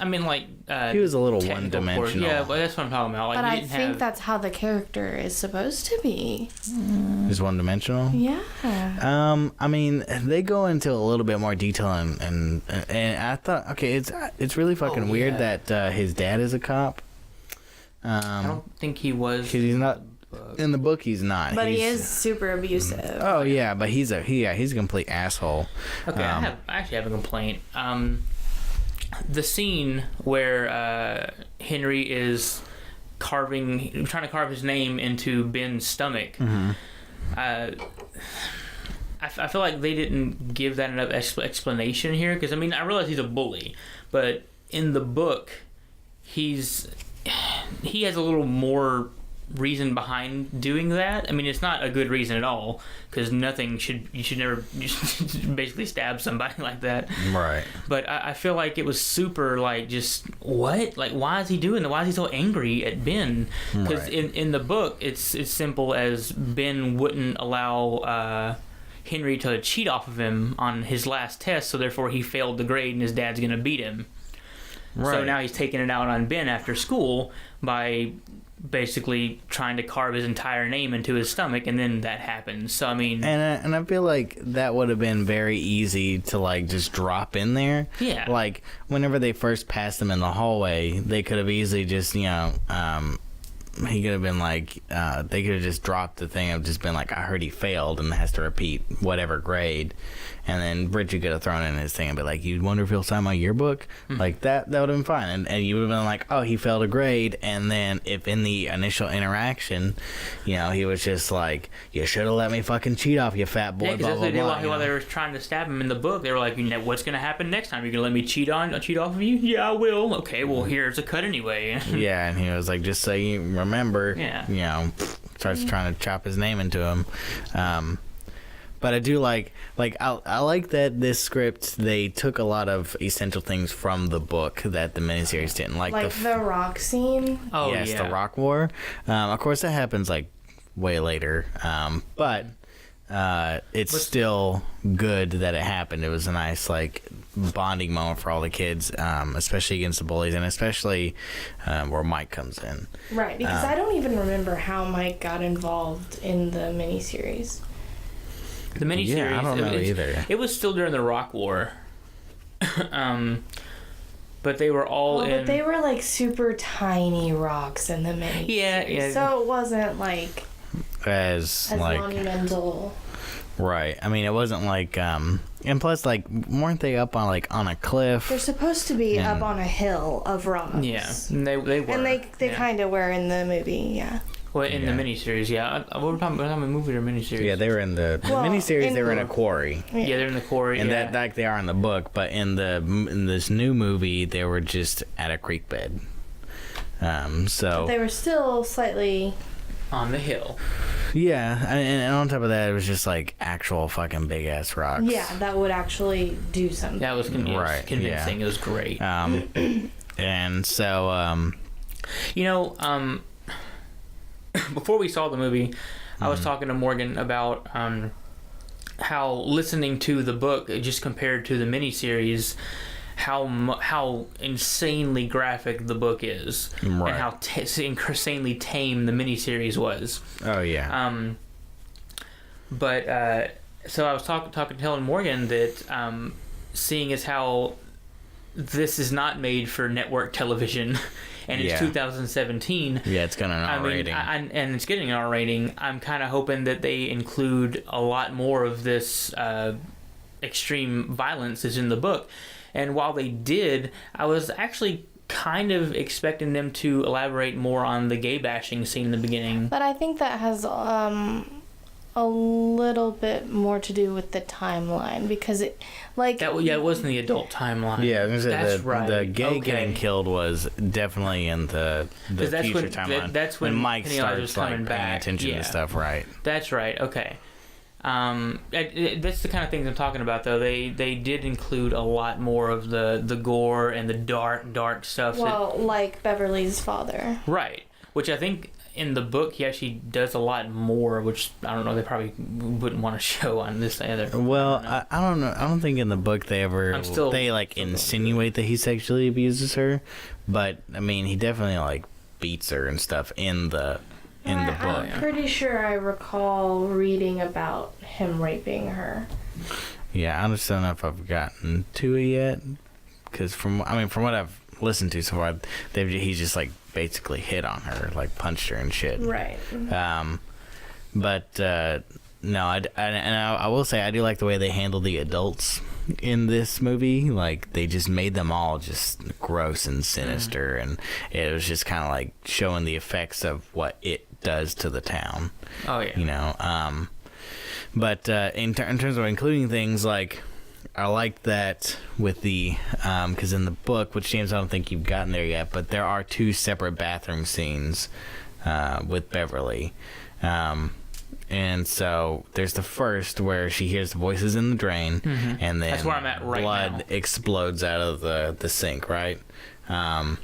I mean, like he was a little technical one-dimensional. Yeah, but that's what I'm talking about. Like, but I think that's how the character is supposed to be. He's one-dimensional. Yeah. I mean, they go into a little bit more detail, and I thought, okay, it's really fucking weird that his dad is a cop. I don't think he was. 'Cause he's not. In the book, he's not. But he is super abusive. Oh yeah, but he's a complete asshole. Okay, I actually have a complaint. The scene where Henry is trying to carve his name into Ben's stomach. I feel like they didn't give that enough explanation here, because I mean, I realize he's a bully, but in the book, he has a little more reason behind doing that. I mean, it's not a good reason at all, because you should never basically stab somebody like that. Right. But I feel like it was super, like, just, what? Like, why is he doing that? Why is he so angry at Ben? Because in the book, it's simple as Ben wouldn't allow Henry to cheat off of him on his last test, so therefore he failed the grade and his dad's going to beat him. Right. So now he's taking it out on Ben after school by basically trying to carve his entire name into his stomach, and then that happens. So I mean, and I feel like that would have been very easy to like just drop in there. Yeah. Like whenever they first passed him in the hallway, they could have easily just he could have been like, they could have just dropped the thing of just been like, I heard he failed and has to repeat whatever grade. And then Regie could have thrown in his thing and be like, you wonder if he'll sign my yearbook? Like, that would have been fine. And you would have been like, oh, he failed a grade. And then if in the initial interaction, you know, he was just like, you should have let me fucking cheat off, you fat boy, blah, blah, blah. While they were trying to stab him in the book, they were like, what's going to happen next time? You're going to let me cheat off of you? Yeah, I will. Okay, well, here's a cut anyway. Yeah, and he was like, just so you remember, you know, starts trying to chop his name into him. But I do like I like that this script, they took a lot of essential things from the book that the miniseries didn't. Like the rock scene. Oh, yes, yeah. the rock war. Of course, that happens like way later. But it's still good that it happened. It was a nice like bonding moment for all the kids, especially against the bullies, and especially where Mike comes in. Right, because I don't even remember how Mike got involved in the miniseries. The miniseries. Yeah, I don't know either. It was still during the Rock War. But they were all in. But they were like super tiny rocks in the miniseries. Yeah. So it wasn't like as like monumental. Right. I mean, it wasn't like and plus like weren't they up on a cliff? They're supposed to be up on a hill of rocks. Yeah, and they were. And they kind of were in the movie, yeah. Well, in the miniseries, yeah. What were we talking about? A movie or miniseries? Yeah, they were in the miniseries. They were in a quarry. Yeah, they're in the quarry. And that like they are in the book, but in this new movie, they were just at a creek bed. So but they were still slightly on the hill. Yeah, and on top of that, it was just like actual fucking big ass rocks. Yeah, that would actually do something. That was convincing. Yeah. It was great. And so before we saw the movie, I was talking to Morgan about how listening to the book, just compared to the miniseries, how insanely graphic the book is, right. and how insanely tame the miniseries was. Oh yeah. So I was telling Morgan that seeing as how this is not made for network television. And it's 2017. Yeah, it's got an R rating. And it's getting an R rating. I'm kind of hoping that they include a lot more of this extreme violence is in the book. And while they did, I was actually kind of expecting them to elaborate more on the gay bashing scene in the beginning. But I think that has a little bit more to do with the timeline, because it was in the adult timeline. Yeah, I was gonna say that's right. The gay getting killed was definitely in the future timeline. That's when Mike Penny starts like paying attention to stuff, right? That's right. Okay. That's the kind of things I'm talking about, though. They did include a lot more of the gore and the dark stuff. Well, like Beverly's father. Right. Which I think in the book he actually does a lot more, which I don't know, they probably wouldn't want to show on this either. Well, I don't know. I don't think in the book they insinuate that he sexually abuses her, but I mean he definitely like beats her and stuff in the book. I'm pretty sure I recall reading about him raping her. Yeah, I just don't know if I've gotten to it yet, because from what I've listened to so far, he's just like basically hit on her, like punched her and shit. Right. But no, I will say I do like the way they handle the adults in this movie. Like they just made them all just gross and sinister, and it was just kind of like showing the effects of what it does to the town. Oh yeah. You know. But in terms of including things like, I like that with the because in the book, which James, I don't think you've gotten there yet, but there are 2 separate bathroom scenes with Beverly. And so there's the first where she hears voices in the drain, and then that's where I'm at right blood now. Explodes out of the sink, right? And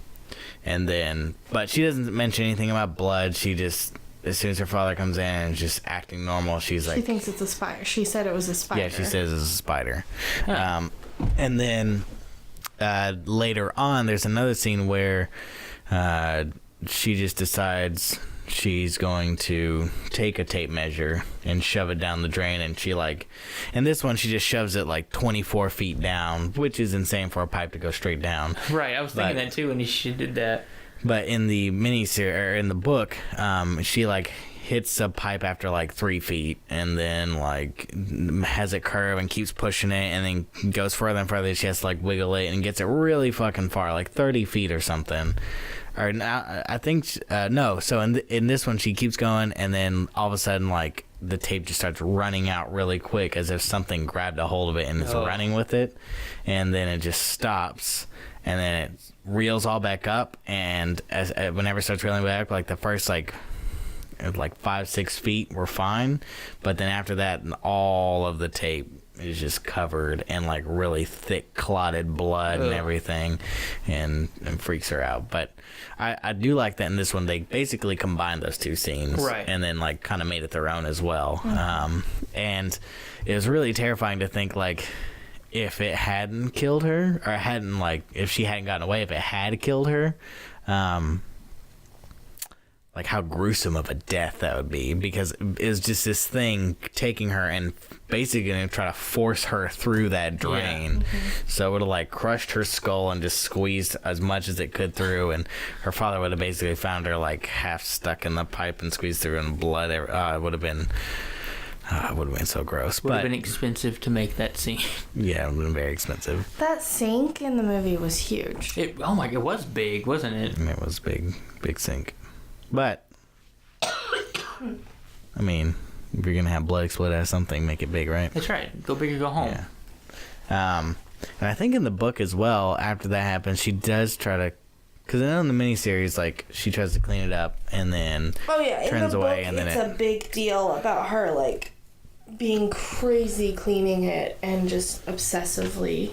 then, but she doesn't mention anything about blood. She just, as soon as her father comes in and is just acting normal, she's like... She thinks it's a spider. She said it was a spider. Yeah, she says it's a spider. And then later on, there's another scene where she just decides she's going to take a tape measure and shove it down the drain, and she in this one she just shoves it like 24 feet down, which is insane for a pipe to go straight down. Right, I was thinking that too when she did that. But in the miniseries, or in the book, she like hits a pipe after like 3 feet, and then like has it curve and keeps pushing it, and then goes further and further. She has to like wiggle it and gets it really fucking far, like 30 feet or something. Or I think no. So in this one, she keeps going, and then all of a sudden, like the tape just starts running out really quick, as if something grabbed a hold of it and is running with it, and then it just stops, and then it reels all back up, and whenever it starts reeling back, like the first like 5-6 feet were fine, but then after that, all of the tape is just covered in like really thick clotted blood and everything, and freaks her out. But I do like that in this one they basically combined those two scenes, right, and then like kind of made it their own as well. And it was really terrifying to think like if it hadn't killed her, or hadn't like if she hadn't gotten away, if it had killed her, like how gruesome of a death that would be, because it's just this thing taking her and basically going to try to force her through that drain. So it would have like crushed her skull and just squeezed as much as it could through, and her father would have basically found her like half stuck in the pipe and squeezed through, and blood it would have been so gross. Would have been expensive to make that scene. Yeah, it would have been very expensive. That sink in the movie was huge. It was big, wasn't it? It was big sink. But I mean, if you're gonna have blood explode out of something, make it big, right? That's right. Go big or go home. Yeah. And I think in the book as well, after that happens, she does try to, because I know in the miniseries, like she tries to clean it up and then turns away, and then it's a big deal about her like being crazy cleaning it and just obsessively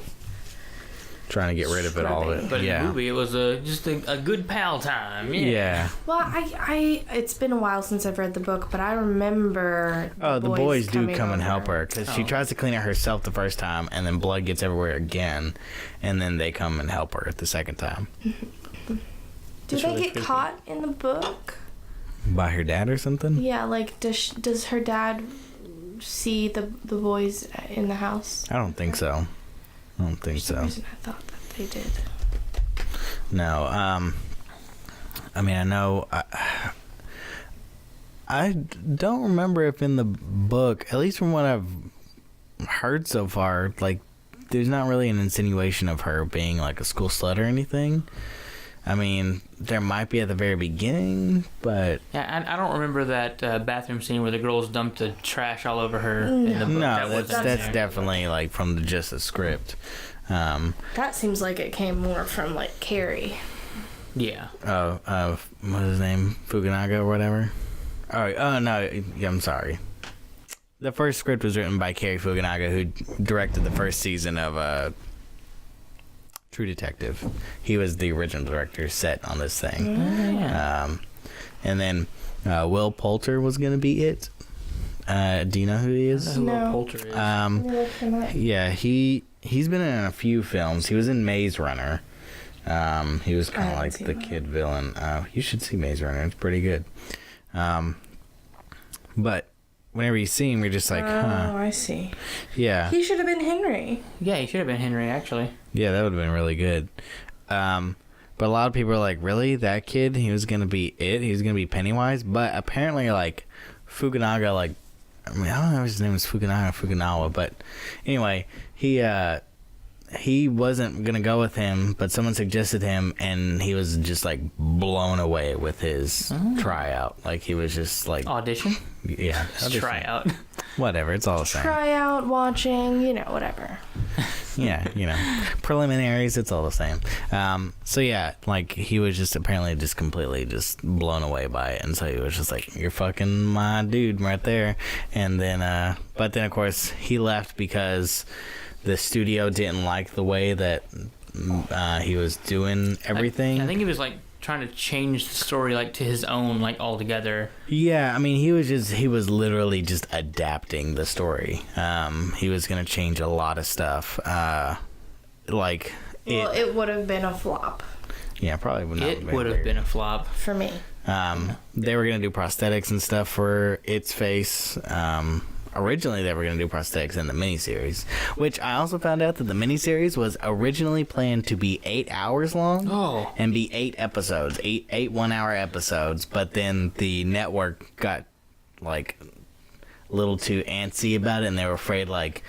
trying to get rid of it, all of it. But in the movie, it was just a good pal time. Yeah. Well, I it's been a while since I've read the book, but I remember the boys do come and help her, because she Oh. tries to clean it herself the first time, and then blood gets everywhere again, and then they come and help her the second time. Do they get caught in the book? By her dad or something? Yeah, like does her dad see the boys in the house? I don't think so. For some reason I thought that they did. No, I mean, I know, I don't remember if in the book, at least from what I've heard so far, like, there's not really an insinuation of her being, like, a school slut or anything. I mean, there might be at the very beginning, but... Yeah, I don't remember that bathroom scene where the girls dumped the trash all over her in the book. No, that's definitely, like, from just the script. That seems like it came more from, like, Carrie. Yeah. What's his name? Fukunaga or whatever? Oh, no, yeah, I'm sorry. The first script was written by Cary Fukunaga, who directed the first season of True Detective. He was the original director set on this thing. Yeah. And then Will Poulter was going to be it. Do you know who he is? I don't know who Will Poulter is. Yeah, he's been in a few films. He was in Maze Runner. He was kind of like the kid villain. You should see Maze Runner. It's pretty good. But whenever you see him, you're just like, huh. Oh, I see. Yeah. He should have been Henry. Yeah, he should have been Henry, actually. Yeah, that would have been really good. But a lot of people are like, really? That kid? He was going to be it? He was going to be Pennywise? But apparently, like, Fukunaga, like, I mean, I don't know if his name was Fukunawa, but anyway, he wasn't going to go with him, but someone suggested him, and he was just, like, blown away with his tryout. Like, he was just, like... Audition? Yeah. Audition. Tryout. Whatever, it's all the same. Tryout, watching, whatever. Yeah, preliminaries, it's all the same. So yeah, like, he was just apparently just completely just blown away by it, and so he was just like, you're fucking my dude right there. And then but then of course he left because the studio didn't like the way that he was doing everything. I think he was like trying to change the story like to his own, like, altogether. Yeah, I mean, he was literally just adapting the story. He was gonna change a lot of stuff. It would have been a flop. Yeah, probably would not. It would have been a flop for me. They were gonna do prosthetics and stuff for its face, originally they were going to do prosthetics in the miniseries, which I also found out that the miniseries was originally planned to be 8 hours long and be 8 episodes, eight 1-hour episodes, but then the network got like a little too antsy about it, and they were afraid like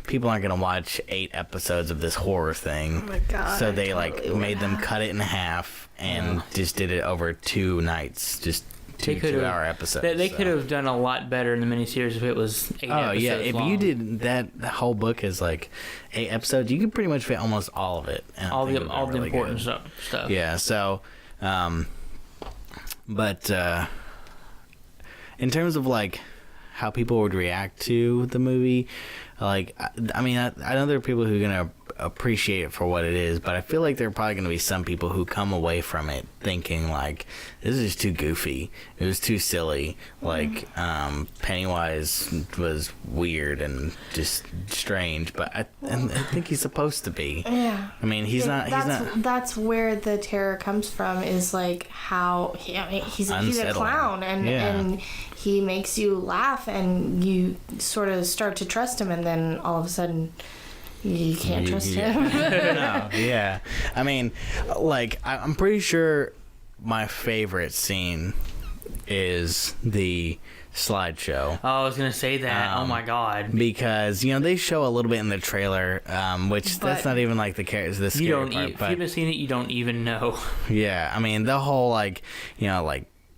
people aren't gonna watch 8 episodes of this horror thing. Oh my god! So they made them cut it in half and just did it over 2 nights, just two 2-hour episodes. They could have done a lot better in the miniseries if it was 8 episodes. Oh yeah, if long. you did that, the whole book is like 8 episodes. You could pretty much fit almost all of it. All the really important stuff. Yeah. So, but in terms of like how people would react to the movie, like I mean, I know there are people who are gonna appreciate it for what it is, but I feel like there are probably gonna be some people who come away from it thinking like, this is too goofy, it was too silly, like Pennywise was weird and just strange, but I think he's supposed to be. Yeah. I mean, he's not. That's where the terror comes from. Is like how he's a clown, and he makes you laugh, and you sort of start to trust him, and then all of a sudden you can't trust him. No, yeah. I mean, like I'm pretty sure my favorite scene is the slideshow. Oh, I was gonna say that. Oh my god! Because they show a little bit in the trailer, which that's not even like the scary part. If you haven't seen it, you don't even know. Yeah, I mean the whole like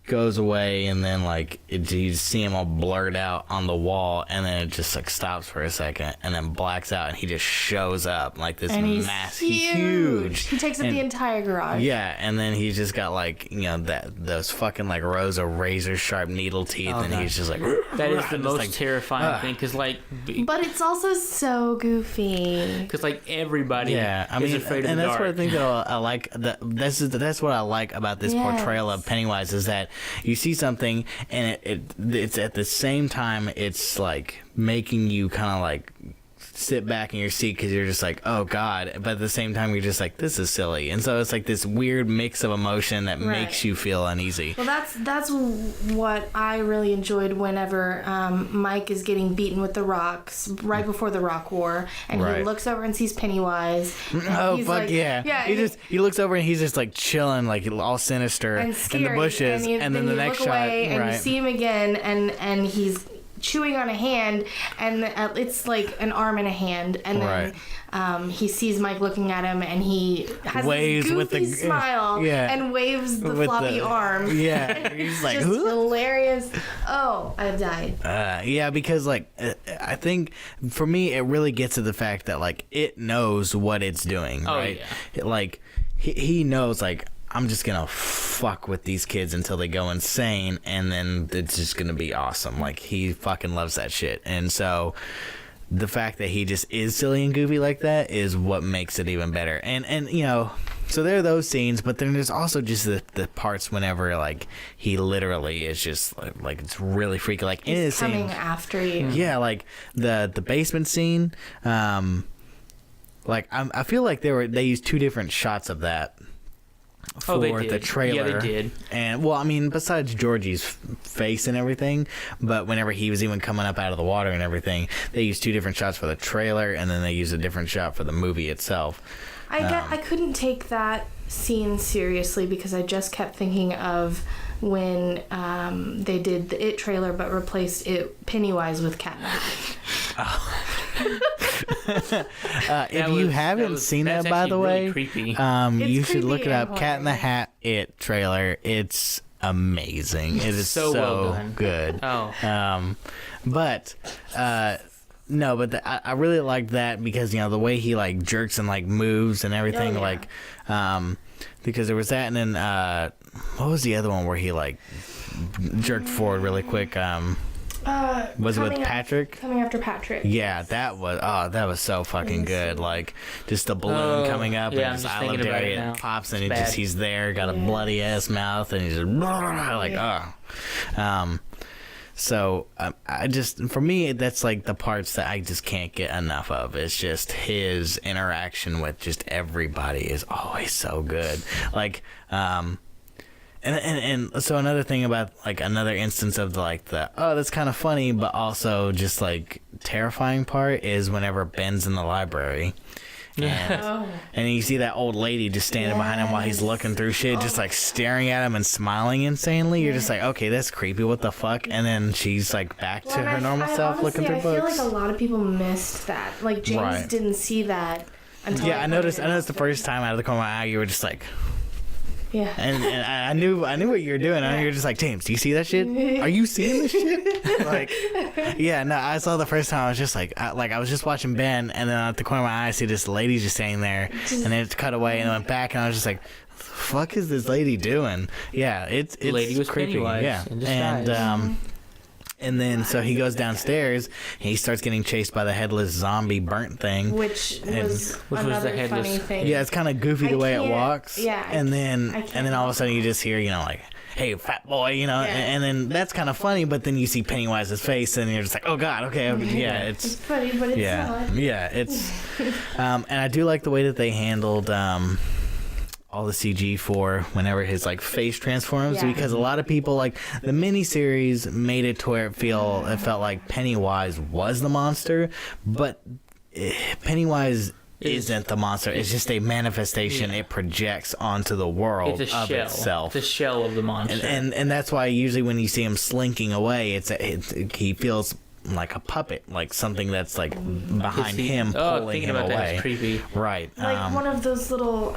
goes away, and then like you see him all blurred out on the wall, and then it just like stops for a second, and then blacks out, and he just shows up like this massive, huge. He takes up the entire garage. Yeah, and then he's just got like those fucking like rows of razor sharp needle teeth, and he's just like that is the most terrifying thing, because like. But it's also so goofy. Because like everybody is afraid of the dark. And that's what I think that I like. That's what I like about this portrayal of Pennywise, is that you see something, and it's at the same time it's like making you kind of like sit back in your seat, because you're just like, oh god, but at the same time you're just like, this is silly, and so it's like this weird mix of emotion that makes you feel uneasy. Well, that's what I really enjoyed whenever Mike is getting beaten with the rocks right before the rock war, and he looks over and sees Pennywise. Oh fuck like, yeah! He looks over and he's just like chilling, like all sinister and scary, in the bushes, and then the next shot, and you see him again, and he's chewing on a hand, and it's like an arm and a hand, and then he sees Mike looking at him, and he has waves this goofy with the smile and waves the floppy arm. Yeah, he's like, just hilarious. Oh, I've died. Yeah, because like I think for me it really gets to the fact that like it knows what it's doing, right? Yeah. Like he knows, like, I'm just gonna fuck with these kids until they go insane, and then it's just gonna be awesome. Like, he fucking loves that shit. And so the fact that he just is silly and goofy like that is what makes it even better. And so there are those scenes, but then there's also just the parts whenever like he literally is just like it's really freaky, like in his coming after you. Yeah, like the basement scene. Like I feel like they used 2 different shots of that for the trailer. Yeah, they did. And well, I mean, besides Georgie's face and everything, but whenever he was even coming up out of the water and everything, they used 2 different shots for the trailer, and then they used a different shot for the movie itself. I couldn't take that scene seriously, because I just kept thinking of when they did the It trailer but replaced Pennywise with Catnip. If you haven't seen that, by the way, really creepy. You should look it up. Cat in the Hat It trailer. It's amazing. It is so well good. Oh. But no, but I really liked that, because the way he like jerks and like moves and everything, like because there was that, and then what was the other one where he like jerked forward really quick? Was it with Patrick? Coming after Patrick. Yeah, that was so fucking good. Like, just the balloon coming up, and his eyelid area pops, and he's there, got a bloody ass mouth, and he's just like, so I just, for me, that's like the parts that I just can't get enough of. It's just his interaction with just everybody is always so good. Like, And so another thing about like another instance of like the that's kind of funny but also just like terrifying part is whenever Ben's in the library. And you see that old lady just standing behind him while he's looking through shit, just like staring at him and smiling insanely. You're just like, okay, that's creepy. What the fuck? And then she's like back to her normal self, honestly, looking through books. I feel like a lot of people missed that. Like James didn't see that until. Yeah, I noticed the first time out of the corner of my eye, you were just like. Yeah. And I knew what you were doing. And you're just like, James, do you see that shit? Are you seeing this shit? Like, yeah, no, I saw the first time. I was just like, I was just watching Ben, and then at the corner of my eye, I see this lady just standing there, and then it's cut away, and I went back, and I was just like, what the fuck is this lady doing? Yeah, it's lady was creepy. Pennywise Yeah, and then so he goes downstairs and he starts getting chased by the headless zombie burnt thing, which was another the headless funny thing. Yeah, it's kind of goofy the way it walks. Yeah, and then all of a sudden you just hear like, hey, fat boy, and then that's kind of funny, but then you see Pennywise's face and you're just like, oh god, okay, yeah, it's funny, but it's not. Yeah, it's and I do like the way that they handled all the CG for whenever his like face transforms, because a lot of people like the miniseries made it to where it felt like Pennywise was the monster, but Pennywise isn't the monster. It's just a manifestation it projects onto the world of itself. It's a shell of the monster. And that's why usually when you see him slinking away, he feels like a puppet, like something that's like behind him pulling him away. That is creepy. Right. Like one of those little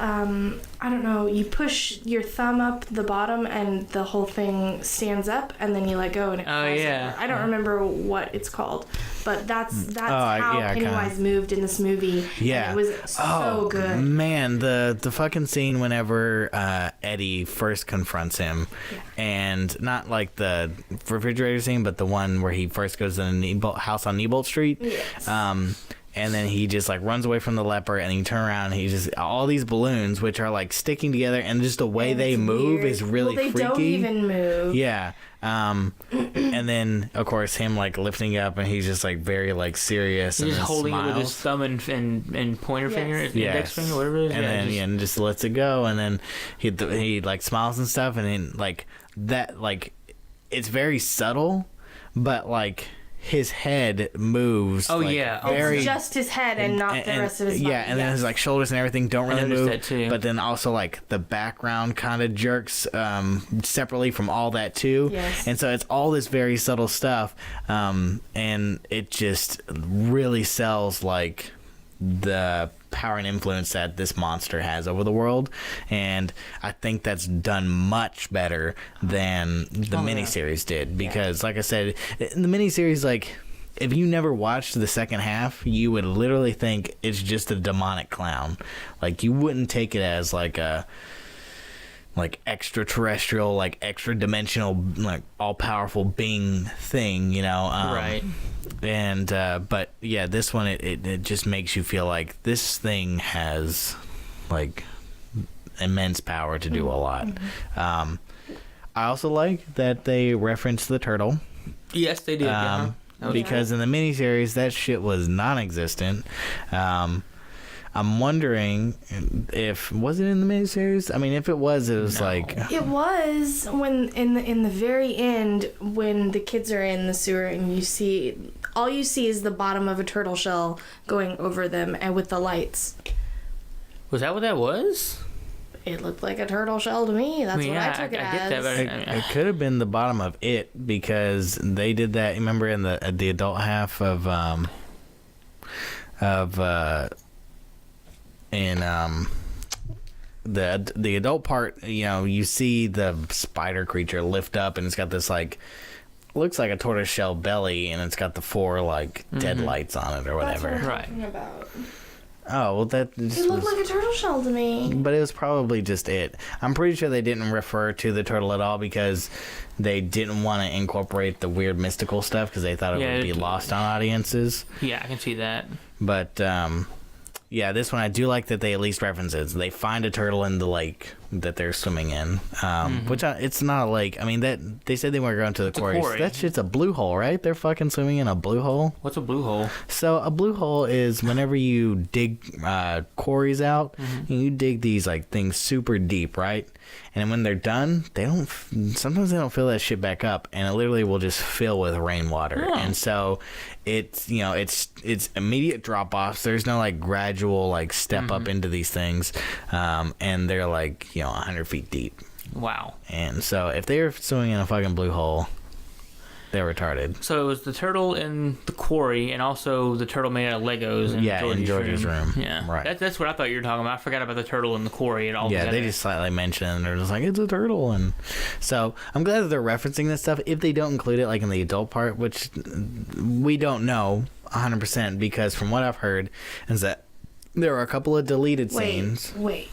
I don't know, you push your thumb up the bottom and the whole thing stands up and then you let go and it falls over. I don't remember what it's called, but that's how Pennywise moved in this movie. Yeah. And it was so good. Man, the fucking scene whenever Eddie first confronts him, and not like the refrigerator scene, but the one where he first goes to the house on Nebolt Street. Yes. And then he just like runs away from the leper, and you turn around and he just all these balloons which are like sticking together, and just the way they move is really freaky. They don't even move. Yeah. And then of course him like lifting up, and he's just like very like serious, he's and just holding smiles. it with his thumb and pointer finger, index finger, whatever it is, and then just lets it go, and then he like smiles and stuff, and then like that, like it's very subtle, but like his head moves. It's just his head and not the rest of his body. Yeah, and then his like shoulders and everything don't really move. That too. But then also like the background kind of jerks separately from all that too. Yes. And so it's all this very subtle stuff, and it just really sells like the power and influence that this monster has over the world, and I think that's done much better than the miniseries did, because like I said, in the miniseries, like if you never watched the second half, you would literally think it's just a demonic clown. Like you wouldn't take it as like a extraterrestrial, like extra dimensional, like all powerful being thing, right. And but yeah, this one it just makes you feel like this thing has like immense power to do a lot. I also like that they reference the turtle. Yes, they did. Because in the miniseries that shit was non-existent. I'm wondering if was it in the miniseries? I mean, if it was like it was when in the very end when the kids are in the sewer and all you see is the bottom of a turtle shell going over them and with the lights. Was that what that was? It looked like a turtle shell to me. That's what I took it as. Get that, it could have been the bottom of it, because they did that. Remember in the adult half of in the adult part, you see the spider creature lift up, and it's got this like looks like a tortoiseshell belly, and it's got the 4 like dead lights on it or whatever. That's what I'm talking about. Oh well, that just it looked like a turtle shell to me. But it was probably just it. I'm pretty sure they didn't refer to the turtle at all, because they didn't want to incorporate the weird mystical stuff, because they thought it would be lost on audiences. Yeah, I can see that. But yeah, this one I do like that they at least reference it. They find a turtle in the lake that they're swimming in, which it's not a lake. I mean, that they said they weren't going to the quarry. quarry. That shit's a blue hole, right? They're fucking swimming in a blue hole. What's a blue hole? So a blue hole is whenever you dig quarries out, and you dig these like things super deep, right? And when they're done, sometimes they don't fill that shit back up, and it literally will just fill with rainwater. Oh. And so it's it's immediate drop offs. There's no like gradual like step up into these things, and they're like 100 feet deep. Wow. And so if they're swimming in a fucking blue hole, they're retarded. So it was the turtle in the quarry, and also the turtle made out of Legos in George's room. Yeah, right. That's what I thought you were talking about. I forgot about the turtle in the quarry and all. Yeah, they just slightly mention it, and they're just like, it's a turtle. And so I'm glad that they're referencing this stuff. If they don't include it like in the adult part, which we don't know 100%, because from what I've heard is that there are a couple of deleted scenes. Wait.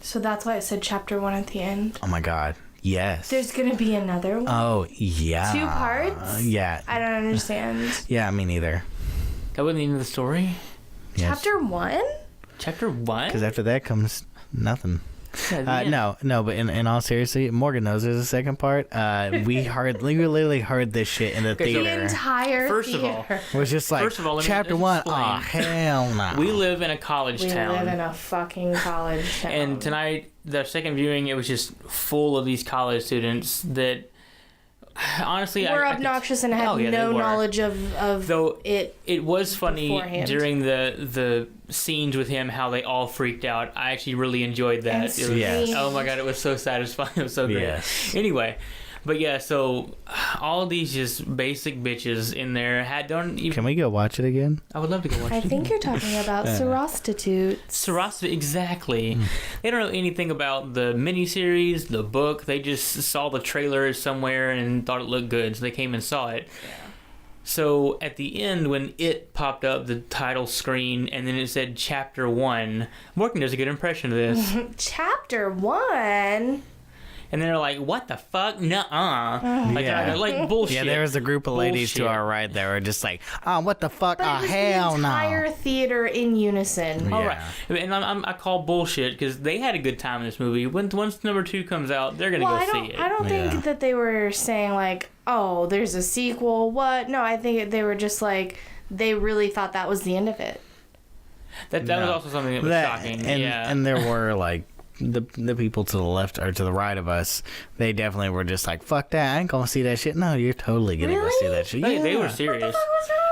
So that's why it said chapter 1 at the end? Oh my god. Yes. There's going to be another one? Oh, yeah. 2 parts? Yeah. I don't understand. Yeah, me neither. That wasn't the end of the story? Yes. Chapter 1? Chapter 1? Because after that comes nothing. Yeah, No, but in all seriously, Morgan knows there's a second part. We literally heard this shit in the theater. The entire First of all, theater. It was just like, First of all, let me chapter 1, explain. oh, hell no. we live in a college We town. live in a fucking college town. And tonight, the second viewing, it was just full of these college students that, honestly, We're I could- obnoxious and had Oh, yeah, they no were. knowledge of Though it. it was funny beforehand. during the scenes with him how they all freaked out. I actually really enjoyed that. And It was, Yes. Oh my god, it was so satisfying. It was so great. Yes. Anyway, but yeah, so all these just basic bitches in there don't even. Can we go watch it again? I would love to go watch I it. think you're talking about Sorostitutes. Sarasa, exactly. They don't know anything about the miniseries, the book. They just saw the trailer somewhere and thought it looked good, so they came and saw it. So at the end, when it popped up, the title screen, and then it said Chapter 1, Morgan does a good impression of this. Chapter 1? And they're like, what the fuck? Nuh-uh. Like, Yeah. like bullshit. Yeah, there was a group of ladies to Bullshit. our right that were just like, oh, what the fuck? But Oh, it was hell the entire no. theater in unison. Yeah. All right. And I call bullshit because they had a good time in this movie. Once number 2 comes out, they're going to Well, go see it. I don't Yeah. think that they were saying like, oh, there's a sequel. What? No, I think they were just like, they really thought that was the end of it. That was No. also something that was shocking. And, yeah. and there were like the people to the left or to the right of us, they definitely were just like, fuck that, I ain't gonna see that shit. No, you're totally gonna go see that shit. They were Yeah. serious.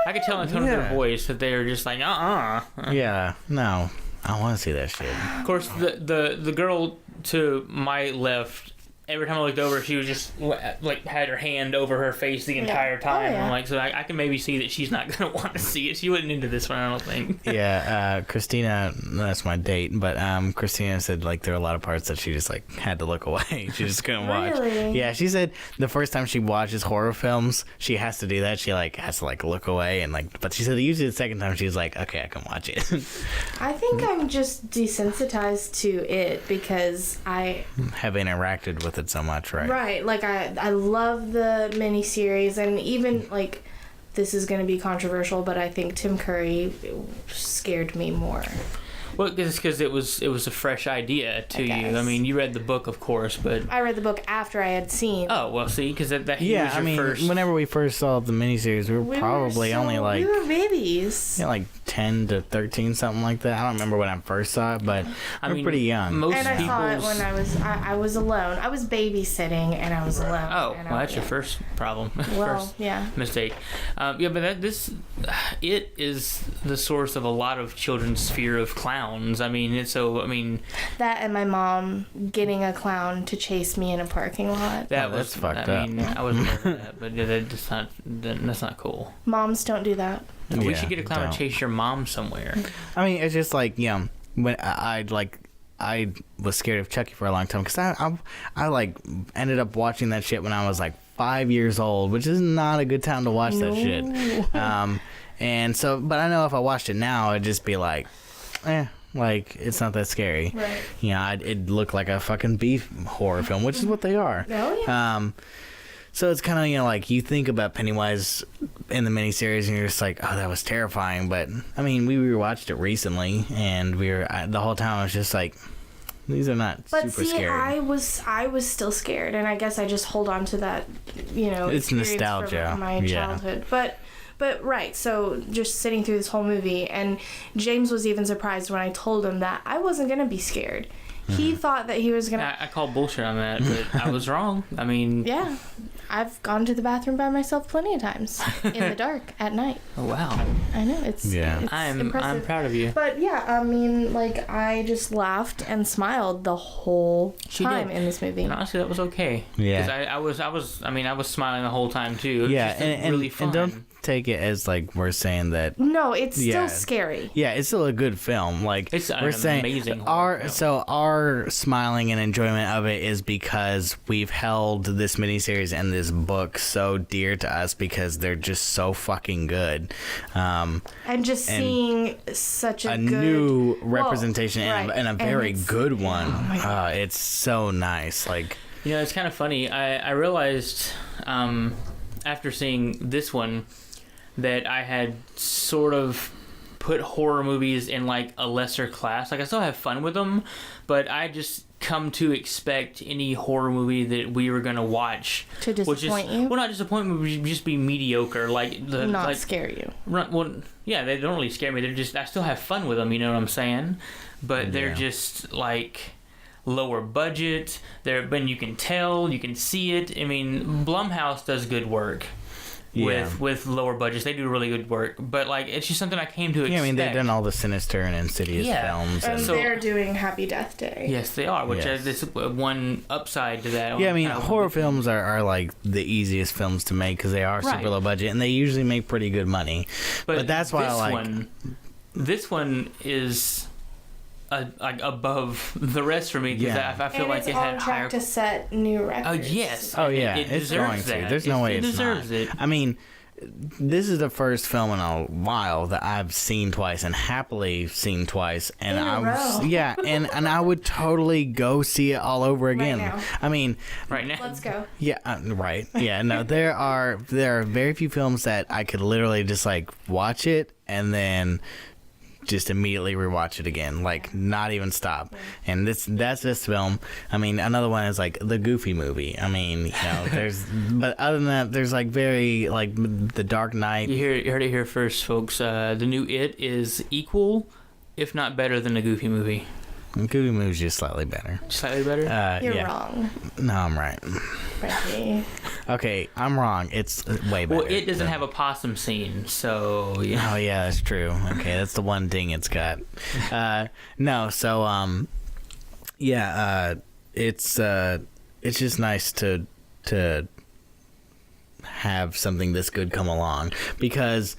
I could tell in the tone of their voice that they were just like, Yeah, no, I want to see that shit. Of course, the girl to my left, every time I looked over, she was just like had her hand over her face the entire time. Oh, yeah. I'm like, so I can maybe see that she's not gonna want to see it. She wasn't into this one, I don't think. Yeah, Christina, that's my date, but Christina said like there were a lot of parts that she just like had to look away. She just couldn't watch. Really? Yeah, she said the first time she watches horror films, she has to do that. She like has to like look away and like, but she said usually the second time she's like, okay, I can watch it. I think I'm just desensitized to it because I Have interacted with it so much, right? like I love the miniseries, and even like this is going to be controversial, but I think Tim Curry scared me more. Well, it's because it was a fresh idea to you. I guess. mean, you read the book, of course, but I read the book after I had seen. oh well, see, because that he Yeah, was your I mean, first. whenever we first saw the miniseries, we were probably only like, we were babies. yeah, like 10 to 13, something like that. I don't remember when I first saw it, but I we're mean, pretty young. Most And I saw it people's- when I was alone. I was babysitting and I was alone. Oh, and well, that's your yeah. first problem. Well, first yeah. mistake. Yeah, but it is the source of a lot of children's fear of clowns. I mean, That and my mom getting a clown to chase me in a parking lot. that Oh, that's was fucked I up. mean, I wasn't aware of that, but yeah, that's not cool. Moms don't do that. We Yeah, should get a clown don't. to chase your mom somewhere. I mean, it's just like, when I was scared of Chucky for a long time because I like ended up watching that shit when I was like 5 years old, which is not a good time to watch that shit. And so, but I know if I watched it now, it'd just be like, like it's not that scary. Right. It'd look like a fucking beef horror film, which is what they are. Oh, yeah. So it's kind of, like you think about Pennywise in the miniseries and you're just like, oh, that was terrifying. But I mean, we rewatched it recently and the whole time I was just like, These are not But super see, scary. I was still scared, and I guess I just hold on to that, It's experience nostalgia. from my Yeah. childhood. But right, so just sitting through this whole movie, and James was even surprised when I told him that I wasn't gonna be scared. He thought that he was gonna. I called bullshit on that, but I was wrong. I mean, Yeah, I've gone to the bathroom by myself plenty of times in the dark at night. oh, wow. I know it's I'm impressive. proud of you. But yeah, I mean, like, I just laughed and smiled the whole She time did. in this movie. And honestly, that was okay. Yeah. Because I was smiling the whole time too. It was Yeah, just and really fun. and don't take it as like we're saying that. No, it's Yeah. still scary. Yeah, it's still a good film. Like It's an we're saying, amazing horror film. our smiling and enjoyment of it is because we've held this miniseries and this book so dear to us because they're just so fucking good. And just And seeing such a good new representation right. and a very it's- good one. Oh my God. It's so nice. Like It's kind of funny. I realized after seeing this one that I had sort of put horror movies in like a lesser class. Like I still have fun with them, but I just come to expect any horror movie that we were gonna watch To disappoint you? Well, not disappoint me, but just be mediocre. Like not scare you. Well, yeah, they don't really scare me. They're just I still have fun with them. You know what I'm saying? But they're Yeah. just like lower budget. But you can tell, you can see it. I mean, Blumhouse does good work. Yeah. With lower budgets, they do really good work. But like, it's just something I came to expect. yeah, I mean they've done all the Sinister and Insidious films. And And So- they're doing Happy Death Day. Yes, they are. Which Yes. is one upside to that. yeah, I mean, Kind of- horror films are like the easiest films to make because they are super Right. low budget and they usually make pretty good money. But that's why I like. This one is like above the rest for me because Yeah. I feel And like it's it on had track higher. to set new Oh records. yes. Oh yeah, it it's deserves going to. that. There's no way it it's deserves not. it. I mean, this is the first film in a while that I've seen twice and happily seen twice, and In a I was row. yeah, and I would totally go see it all over again. now. I mean, Right now. Let's go. yeah, right, yeah. No, there are very few films that I could literally just like watch it and then just immediately rewatch it again, like not even stop. And that's this film. I mean, another one is like the Goofy movie. I mean, there's but other than that, there's like very like the Dark Knight. You heard it here first, folks. The new It is equal, if not better, than the Goofy movie. The Goofy movie's just slightly better. Slightly better. You're yeah. wrong, No, I'm right. Reggie. Okay, I'm wrong. It's way better. Well, it doesn't have a possum scene, so yeah. Oh yeah, that's true. Okay, that's the one thing it's got. No, so it's just nice to have something this good come along because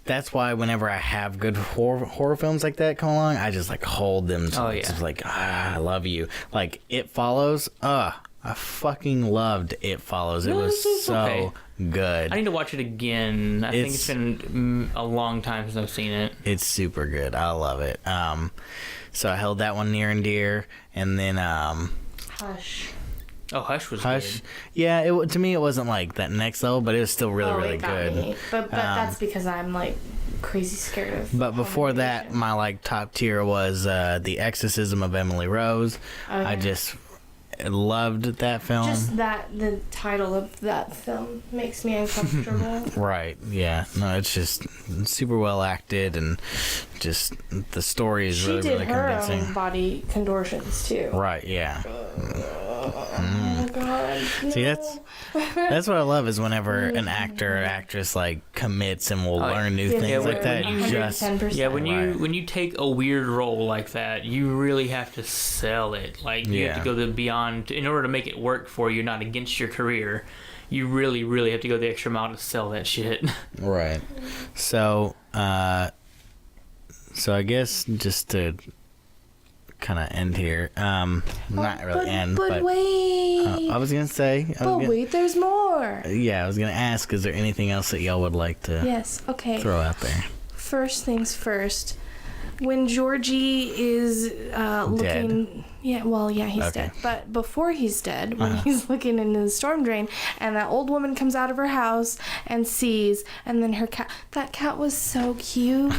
that's why whenever I have good horror films like that come along, I just like hold them. Oh, yeah. It's like I love you. Like It Follows. I fucking loved It Follows. It No, was it's so okay. good. I need to watch it again. I think it's been a long time since I've seen it. It's super good. I love it. So I held that one near and dear, and then Hush. Oh, Hush was Hush. good. Yeah, to me it wasn't like that next level, but it was still really it got good. me. But that's because I'm like crazy scared of. But before that, animation. my like top tier was The Exorcism of Emily Rose. I just loved that film. Just the title of that film makes me uncomfortable. Right, yeah. No, it's just super well acted and just the story is She really, did really her convincing. own body contortions too. Right, yeah. Oh my god. See, no. that's what I love is whenever an actor or actress like commits and will Oh, learn new Yeah, things when like that. you Just 110%. Yeah, when Right. you take a weird role like that, you really have to sell it. Like you have to go beyond in order to make it work for you, not against your career. You really, really have to go the extra mile to sell that shit. right. So, I guess just to kind of end here, not really end, but wait. I was gonna say, Wait, there's more. yeah, I was gonna ask, is there anything else that y'all would like to Yes. Okay. throw out there? First things first. when Georgie is looking... Dead. Yeah, well, yeah, he's Okay. dead. But before he's dead, when he's looking into the storm drain, and that old woman comes out of her house and sees, and then her cat... That cat was so cute.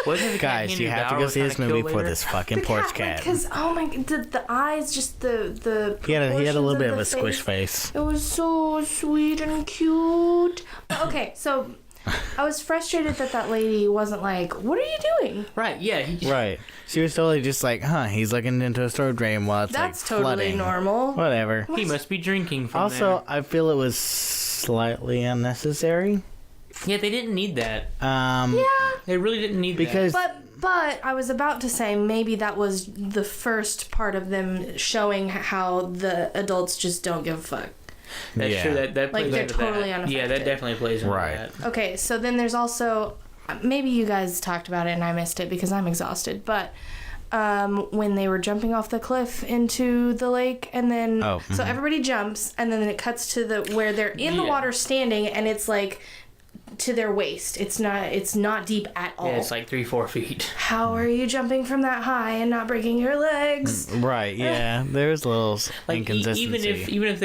Wasn't the cat Guys, Henry you have to Bauer go was see trying this to movie kill for later? this fucking porch cat. Because, oh my... The eyes, just the He had a proportions little of bit of the a squish face. It was so sweet and cute. Okay, so... I was frustrated that lady wasn't like, what are you doing? Right, yeah. Right. She was totally just like, he's looking into a storm drain while it's That's like totally flooding. normal. Whatever. He must be drinking from Also, I feel it was slightly unnecessary. there. Yeah, they didn't need that. Yeah. They really didn't need Because But I was about to say maybe that was the first part of them showing how the adults just don't give a fuck. That's yeah. true. That Like, plays they're into totally that. Yeah, unaffected. that definitely plays into Right. that. Okay, so then there's also... Maybe you guys talked about it and I missed it because I'm exhausted, but... when they were jumping off the cliff into the lake, and then so everybody jumps, and then it cuts to where they're in the water standing, and it's like to their waist. It's not deep at all. Yeah, it's like 3-4 feet. How are you jumping from that high and not breaking your legs? Right, yeah. There's little Like inconsistency. even if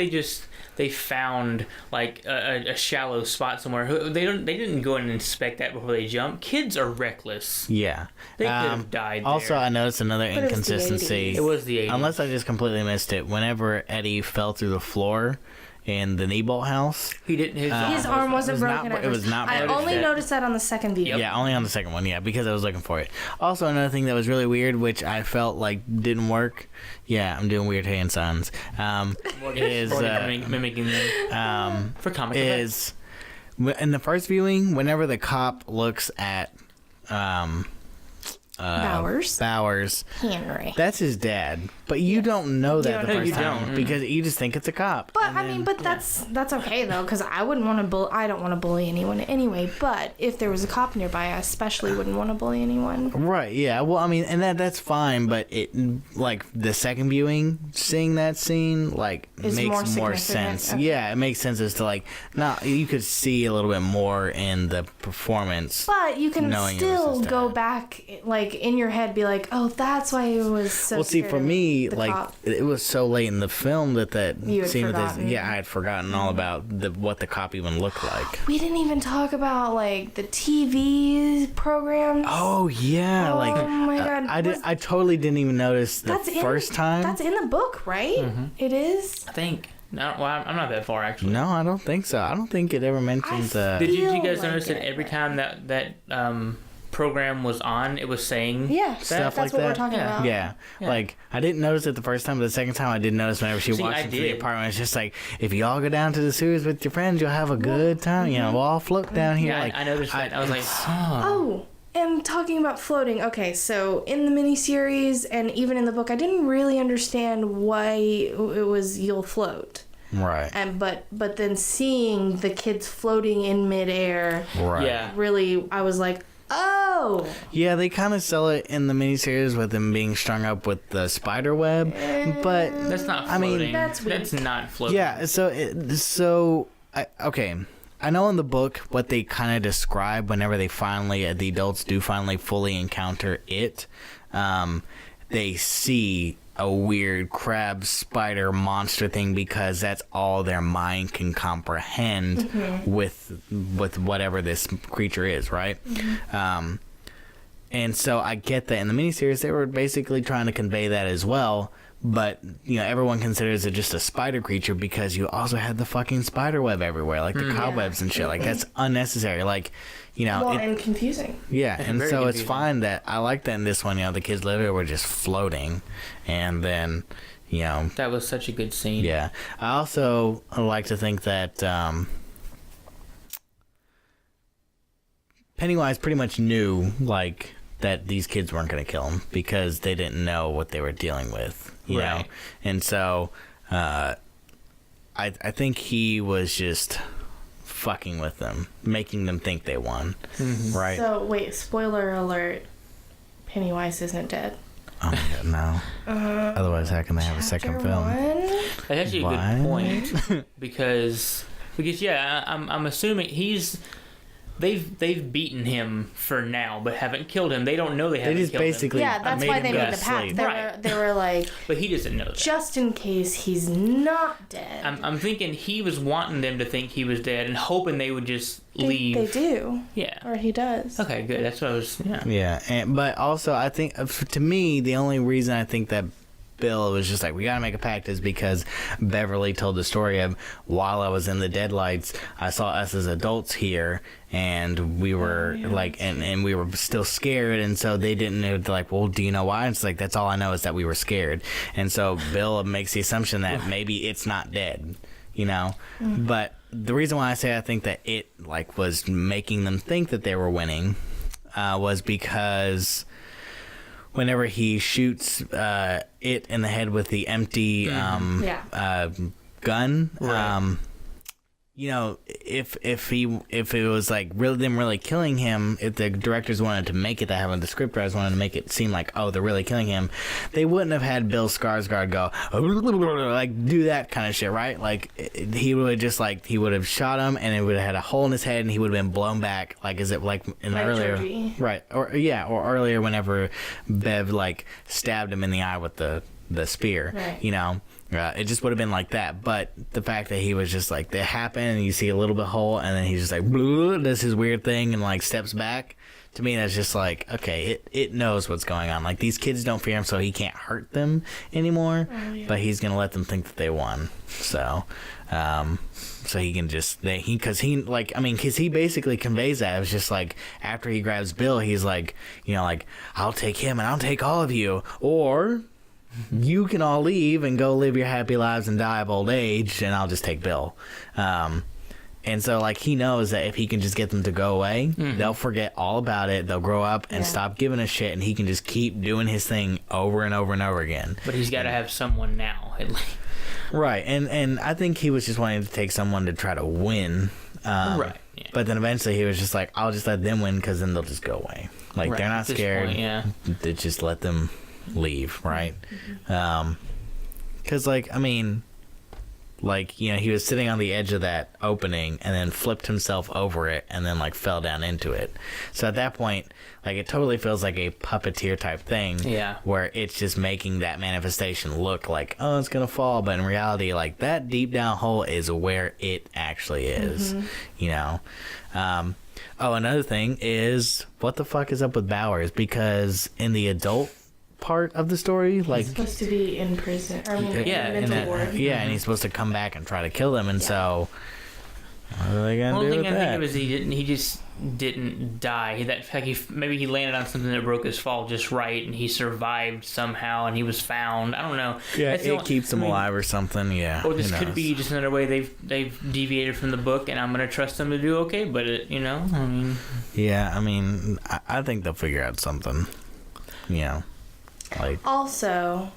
they found like a shallow spot somewhere, they didn't go and inspect that before they jump. Kids are reckless. Yeah. They could have died Also, there. I noticed another But it was the inconsistency. 80s. It was the 80s. Unless I just completely missed it. Whenever Eddie fell through the floor in the Neibolt house. He didn't. His arm wasn't it was broken. not- at it was first. not I broken. only noticed that on the second view. Yeah, only on the second one. Yeah, because I was looking for it. Also, another thing that was really weird, which I felt like didn't work. Yeah, I'm doing weird hand signs. Is mimicking them for comic effects. is in the first viewing, whenever the cop looks at Bowers, Henry. that's his dad, but you don't know that the No, first you time don't. because you just think it's a cop. But I mean, that's okay though, because I wouldn't want to I don't want to bully anyone anyway. But if there was a cop nearby, I especially wouldn't want to bully anyone. Right, yeah. Well, I mean, and that's fine, but it like the second viewing, seeing that scene like Is makes more more significant. sense. Okay. Yeah, it makes sense as to like you could see a little bit more in the performance. But you can Knowing it was still his go dad. back, like in your head, be like, "Oh, that's why he was so." Well, see, scared for of me, the like cop." it was so late in the film that You had scene with forgotten. I had forgotten all about what the cop even looked like. We didn't even talk about like the TV programs. Oh yeah, Oh, like my God. I totally didn't even notice the first time. That's in the book, right? It is. I think. No, well, I'm not that far actually. No, I don't think so. I don't think it ever mentions. Did you feel guys like notice that it. every time that program was on, it was saying Yeah, Stuff that's like what we're that? talking Yeah. about. Yeah. Yeah. Like I didn't notice it the first time, but the second time I did notice whenever she See, walked I into the did. apartment. It's just like if you all go down to the sewers with your friends, you'll have a good time. You know, we'll all float down here. Yeah, like I noticed that. I was like, Oh, and talking about floating. Okay, so in the miniseries and even in the book, I didn't really understand why it was you'll float. right, But then seeing the kids floating in midair, right. yeah. really, I was like, oh. Yeah, they kind of sell it in the miniseries with them being strung up with the spider web, but That's not I mean, floating. that's weak. That's not floating. yeah. Okay. I know in the book what they kind of describe whenever they finally, the adults do finally fully encounter it. They see a weird crab spider monster thing because that's all their mind can comprehend with whatever this creature is, right? And so I get that in the miniseries they were basically trying to convey that as well. But, you know, everyone considers it just a spider creature because you also had the fucking spider web everywhere, like the cobwebs and shit. Like, that's unnecessary. Like, you know. Well, and confusing. Yeah, and very so it's confusing. fine that I like that in this one, you know, the kids literally were just floating. And then, you know. That was such a good scene. Yeah. I also like to think that Pennywise pretty much knew, like, that these kids weren't going to kill him because they didn't know what they were dealing with, you know? Right. And so I think he was just fucking with them, making them think they won, right? So, wait, spoiler alert. Pennywise isn't dead. Oh, my God, no. Otherwise, how can they have a second Chapter film? 1? That's actually a What? good point because yeah, I'm assuming he's they've beaten him for now, but haven't killed him. They don't know they haven't just killed him. basically Yeah, that's made why him they go made to the pact. sleep. They were like, But he doesn't know that. just in case he's not dead. I'm thinking he was wanting them to think he was dead and hoping they would just leave. They do. Yeah. Or he does. Okay, good. That's what I was. Yeah. Yeah, but also I think to me the only reason I think that Bill was just like, we gotta make a pact is because Beverly told the story of, while I was in the deadlights, I saw us as adults here, and we were and we were still scared, and so they didn't know, like, well, do you know why? And it's like, that's all I know is that we were scared. And so Bill makes the assumption that maybe it's not dead, you know. But the reason why I say I think that it like was making them think that they were winning was because whenever he shoots it in the head with the empty gun, Right. you know, if it was like them really killing him, if the directors wanted to make it that, having the scriptwriters wanted to make it seem like, oh, they're really killing him, they wouldn't have had Bill Skarsgård go like do that kind of shit, right? Like he would have just like, he would have shot him and it would have had a hole in his head and he would have been blown back, like, is it like in Like earlier Regie. right, or earlier whenever Bev like stabbed him in the eye with the spear, Right. you know. It just would have been like that, but the fact that he was just like, that happened, and you see a little bit hole, and then he's just like, does his weird thing and like steps back. To me, that's just like, okay, it knows what's going on. Like, these kids don't fear him, so he can't hurt them anymore. But he's gonna let them think that they won. So he can just because he basically conveys that. It was just like, after he grabs Bill, he's like, you know, like, I'll take him and I'll take all of you, or you can all leave and go live your happy lives and die of old age, and I'll just take Bill. And so, like, he knows that if he can just get them to go away, they'll forget all about it. They'll grow up and stop giving a shit, and he can just keep doing his thing over and over and over again. But he's got to have someone now. Right, and I think he was just wanting to take someone to try to win. Right. Yeah. But then eventually he was just like, I'll just let them win, because then they'll just go away. Like, Right, they're at not this scared. point, yeah. They just let them leave, right? Because, like, I mean, like, you know, he was sitting on the edge of that opening and then flipped himself over it and then, like, fell down into it. So at that point, like, it totally feels like a puppeteer type thing. Yeah. Where it's just making that manifestation look like, oh, it's gonna fall, but in reality, like, that deep down hole is where it actually is, you know. Oh, another thing is, what the fuck is up with Bowers? Because in the adult part of the story, like, He's supposed to be in prison, or in mental ward. yeah, and he's supposed to come back and try to kill them, and so what are they gonna One do thing with I that? think was he just didn't die. Maybe he landed on something that broke his fall just right, and he survived somehow, and he was found. I don't know. Yeah, That's the it only- keeps him I mean, alive or something. Yeah, Or this who could knows? be just another way they've deviated from the book, and I'm gonna trust them to do okay. But you know, I mean, Yeah, I mean, I think they'll figure out something. You know, like, Also,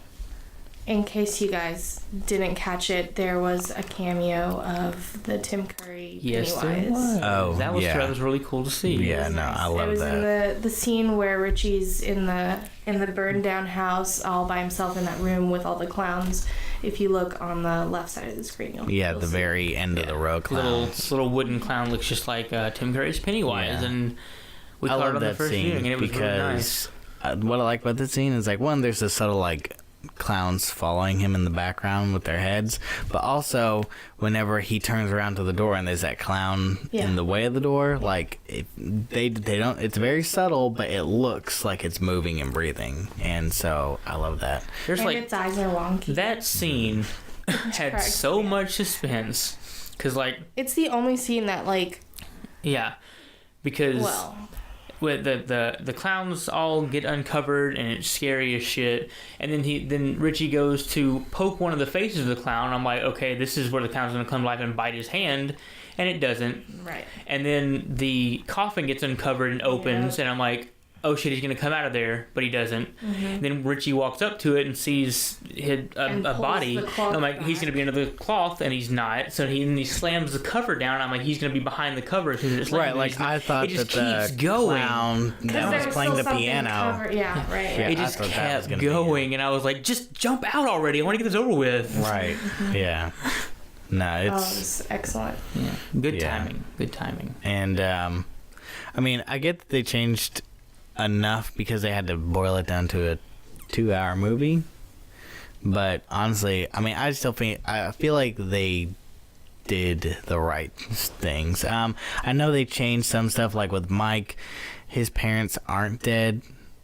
in case you guys didn't catch it, there was a cameo of the Tim Curry yes, there Pennywise. was. Oh, that was yeah. that was really cool to see. Yeah, no, I love it was that. in the scene where Richie's in the burned down house all by himself in that room with all the clowns. If you look on the left side of the screen, you'll Yeah, you'll the see. very end of the row clown. Little wooden clown looks just like Tim Curry's Pennywise, Yeah. and we I caught it love on the that first viewing, and scene it was really nice. because what I like about the scene is, like, one, there's this subtle, like, clowns following him in the background with their heads, but also whenever he turns around to the door and there's that clown in the way of the door, like, they don't, it's very subtle, but it looks like it's moving and breathing, and so I love that. There's And like its eyes are wonky. that scene had Correct, so yeah. much suspense, because like It's the only scene that, like, yeah, because well, with the clowns all get uncovered and it's scary as shit, and then Richie goes to poke one of the faces of the clown. I'm like, okay, this is where the clown's gonna come to life and bite his hand, and it doesn't. right. And then the coffin gets uncovered and opens, and I'm like, oh shit, he's gonna come out of there, but he doesn't. Then Richie walks up to it and sees a And pulls body. the cloth And I'm like, he's back. gonna be under the cloth, and he's not. So he slams the cover down. I'm like, he's gonna be behind the cover as soon as it's Right, landed. like, I thought it that just the keeps going. clown Because that there was playing still the something piano. covered- Yeah, right. Yeah, It I just thought that was kept gonna be going, and I was like, just jump out already. I want to get this over with. Right. Yeah. No, Oh, it it's was excellent. Yeah. Good Yeah. timing. Good timing. and I mean, I get that they changed enough because they had to boil it down to a 2-hour movie. But honestly, I mean, I feel like they did the right things. I know they changed some stuff, like with Mike, his parents aren't dead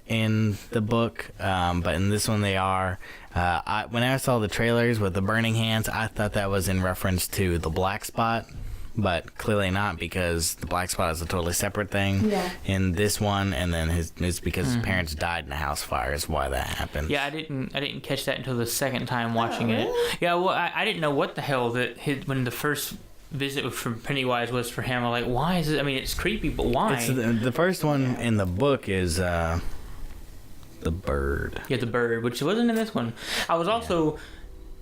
in the book, but in this one they are. When I saw the trailers with the burning hands, I thought that was in reference to the black spot, but clearly not, because the black spot is a totally separate thing in this one, and then it's because his parents died in a house fire is why that happened. Yeah, I didn't catch that until the second time watching it. Yeah, well, I didn't know what the hell when the first visit from Pennywise was for him. I'm like, why is it? I mean, it's creepy, but why? It's the first one in the book is the bird. Yeah, the bird, which wasn't in this one. I was also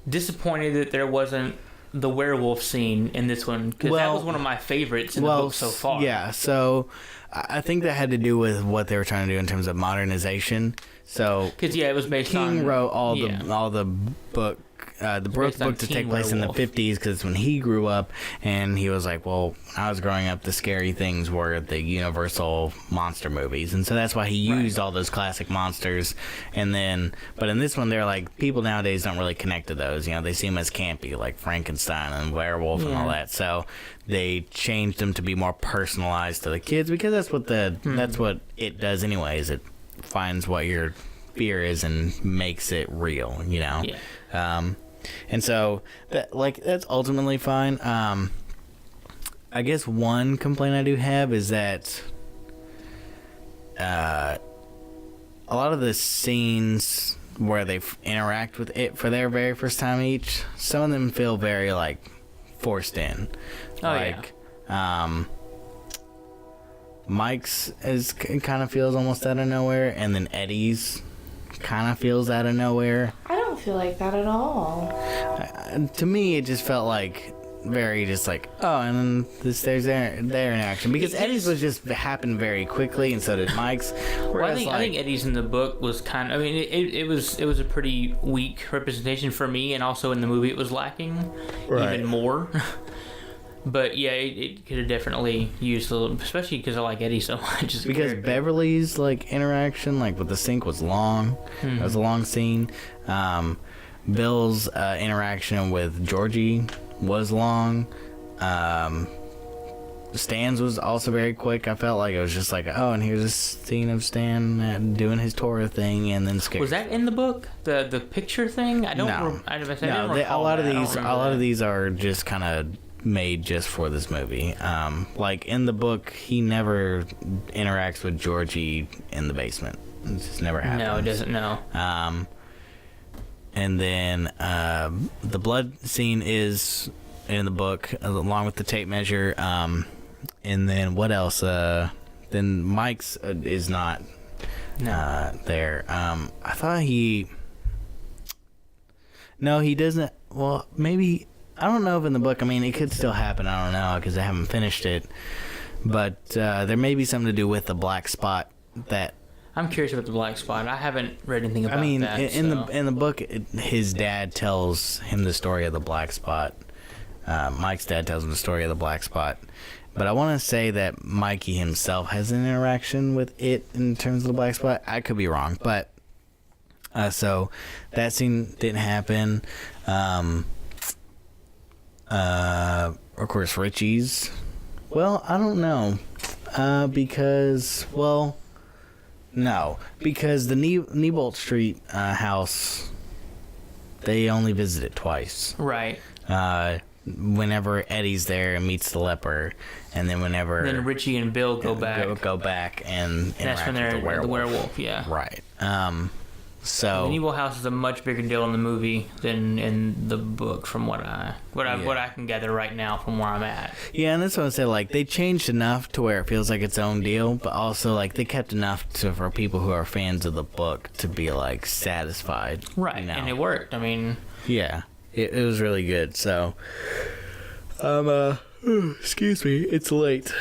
disappointed that there wasn't the werewolf scene in this one, because that was one of my favorites in the book so far. Yeah, so I think that had to do with what they were trying to do in terms of modernization. So because it was based on King wrote all the book. The book to take place in the 50s, because when he grew up, and he was like, well, when I was growing up, the scary things were the Universal monster movies, and so that's why he used all those classic monsters. And then, but in this one, they're like, people nowadays don't really connect to those. You know, they see them as campy, like Frankenstein and Werewolf and all that. So they changed them to be more personalized to the kids, because that's what that's what it does anyways. It finds what your fear is and makes it real, you know. And so that's ultimately fine. I guess one complaint I do have is that a lot of the scenes where they interact with it for their very first time each, some of them feel very like forced in. Mike's kind of feels almost out of nowhere, and then Eddie's kind of feels out of nowhere. I don't feel like that at all. To me, it just felt like very just like, oh, and then there's their interaction, because Eddie's was just happened very quickly, and so did Mike's. Well, I think Eddie's in the book was kind of, I mean, it was a pretty weak representation for me, and also in the movie it was lacking even more. But yeah, it could have definitely used a little, especially because I like Eddie so much. Because Beverly's like interaction, like with the sink, was long. It was a long scene. Bill's interaction with Georgie was long. Stan's was also very quick. I felt like it was just like, oh, and here's a scene of Stan doing his Torah thing, and then scared. Was that in the book? The picture thing? I don't. No, a lot of these are just kind of made just for this movie. Like in the book, he never interacts with Georgie in the basement. It just never happens. No, it doesn't. No. And then the blood scene is in the book, along with the tape measure. And then what else? Then Mike's is not there. I thought he. No, he doesn't. Well, maybe. I don't know if in the book, I mean, it could still happen. I don't know, because I haven't finished it. But there may be something to do with the black spot that. I'm curious about the black spot. I haven't read anything about that. I mean, in the book, his dad tells him the story of the black spot. Mike's dad tells him the story of the black spot. But I want to say that Mikey himself has an interaction with it in terms of the black spot. I could be wrong, but so that scene didn't happen. Of course, Richie's. Well, I don't know, because the Nebolt Street house, they only visit it twice. Right. Whenever Eddie's there and meets the leper, and then then Richie and Bill go back and that's when they're the werewolf. Yeah. Right. So the Nebolt house is a much bigger deal in the movie than in the book, from what I can gather right now from where I'm at. Yeah, and that's what I said. Like, they changed enough to where it feels like its own deal, but also like they kept enough for people who are fans of the book to be like satisfied. Right, you know? And it worked. I mean, yeah, it was really good. So, excuse me, it's late.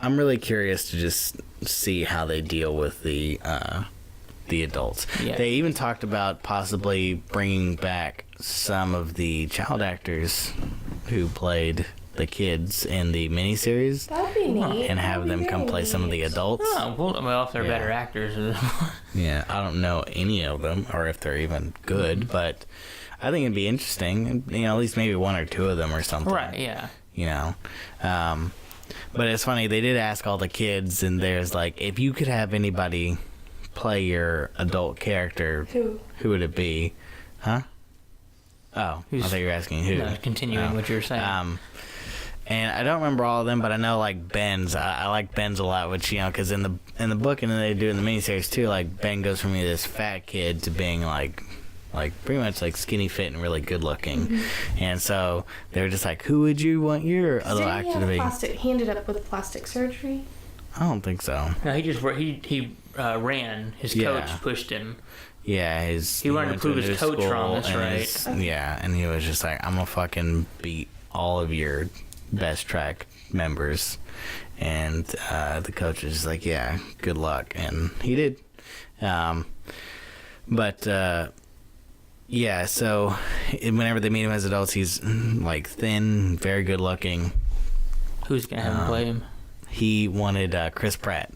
I'm really curious to just see how they deal with the adults. Yeah. They even talked about possibly bringing back some of the child actors who played the kids in the miniseries That would be neat. and have them come play some of the adults. Oh, well, if they're better actors. Yeah, I don't know any of them or if they're even good, but I think it'd be interesting. You know, at least maybe one or two of them or something. Right, yeah. You know, but it's funny. They did ask all the kids, and there's like, if you could have anybody play your adult character, who would it be? Huh? Oh, I thought you were asking who. No, continuing what you were saying. And I don't remember all of them, but I know like Ben's. I like Ben's a lot, which, you know, because in the book and then they do in the miniseries too. Like Ben goes from being this fat kid to being like pretty much like skinny fit and really good looking. Mm-hmm. And so they were just like, who would you want your adult actor to be? He ended up with plastic surgery. I don't think so. No, he ran. His coach pushed him. Yeah, he wanted to prove his coach wrong. That's right. Yeah, and he was just like, I'm gonna fucking beat all of your best track members. And the coach was just like, yeah, good luck, and he did. Yeah, so whenever they meet him as adults, he's like thin, very good looking. Who's gonna have him play him? He wanted Chris Pratt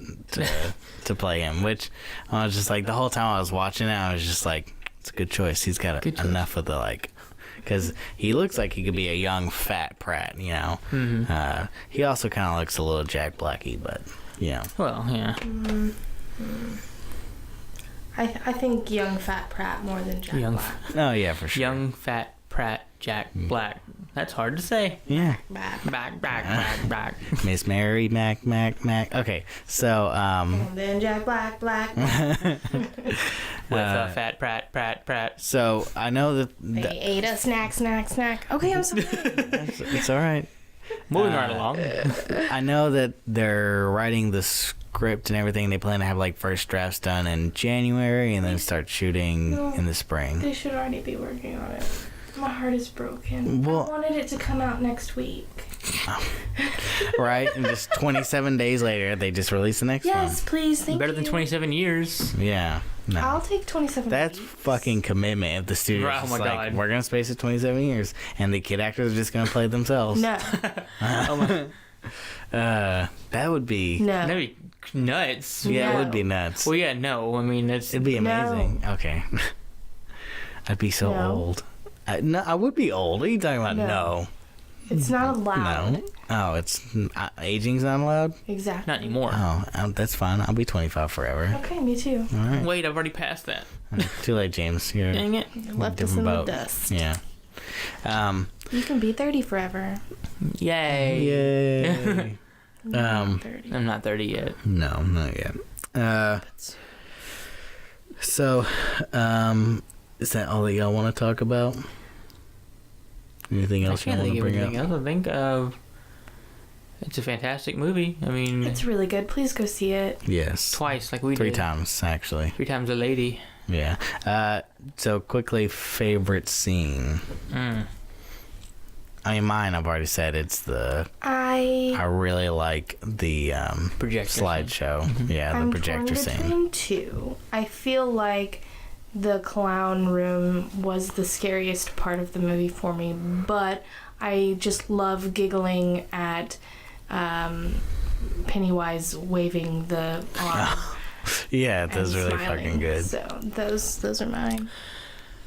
to play him, which I was just like, the whole time I was watching it, I was just like, it's a good choice. He's got enough of the like, because he looks like he could be a young fat Pratt, you know. Mm-hmm. He also kind of looks a little Jack Blacky, but you know. Well, yeah. Mm-hmm. I think young fat Pratt more than Jack Black. Oh yeah, for sure. Young fat Pratt Jack Black. That's hard to say. Yeah. Back. Miss Mary Mac. Okay, so And then Jack Black. With fat Pratt. So I know that They ate a snack. Okay, I'm sorry. it's all right. Moving right along. I know that they're writing the script and everything. They plan to have like first drafts done in January and then start shooting in the spring. They should already be working on it. My heart is broken. Well, I wanted it to come out next week. Right? And just 27 days later, they just release the next one. Yes, please. Thank you. Better than 27 years. Yeah. No. I'll take 27 That's weeks. fucking commitment if the studio's Oh just my like, God. we're going to space it 27 years. And the kid actors are just going to play themselves. No. That would be... No. That'd be nuts. Yeah, No. it would be nuts. Well, yeah, no. I mean, It'd be amazing. No. Okay. I'd be so No. old. No, I would be old. What are you talking about? No. It's not allowed. No. Oh, it's... aging's not allowed? Exactly. not anymore. Oh, that's fine. I'll be 25 forever. Okay, me too. All right. Wait, I've already passed that. Too late, James. You're Dang it. Left us in different boat. the dust. Yeah. You can be 30 forever. Yay. Yay. I'm 30. I'm not 30 yet. No, not yet. So, is that all that y'all want to talk about? Anything else I you can't want think to of bring anything up? else. I think it's a fantastic movie. I mean, It's really good. Please go see it. Yes. twice like we Three did. times, actually. 3 times a lady. Yeah. So, quickly, favorite scene. I mean, mine, I've already said it's I really like the Projector slideshow. scene. Yeah, the I'm projector torn scene. between two. I feel like the clown room was the scariest part of the movie for me, but I just love giggling at Pennywise waving the arm. Yeah, that's and really smiling. fucking good. So those are mine.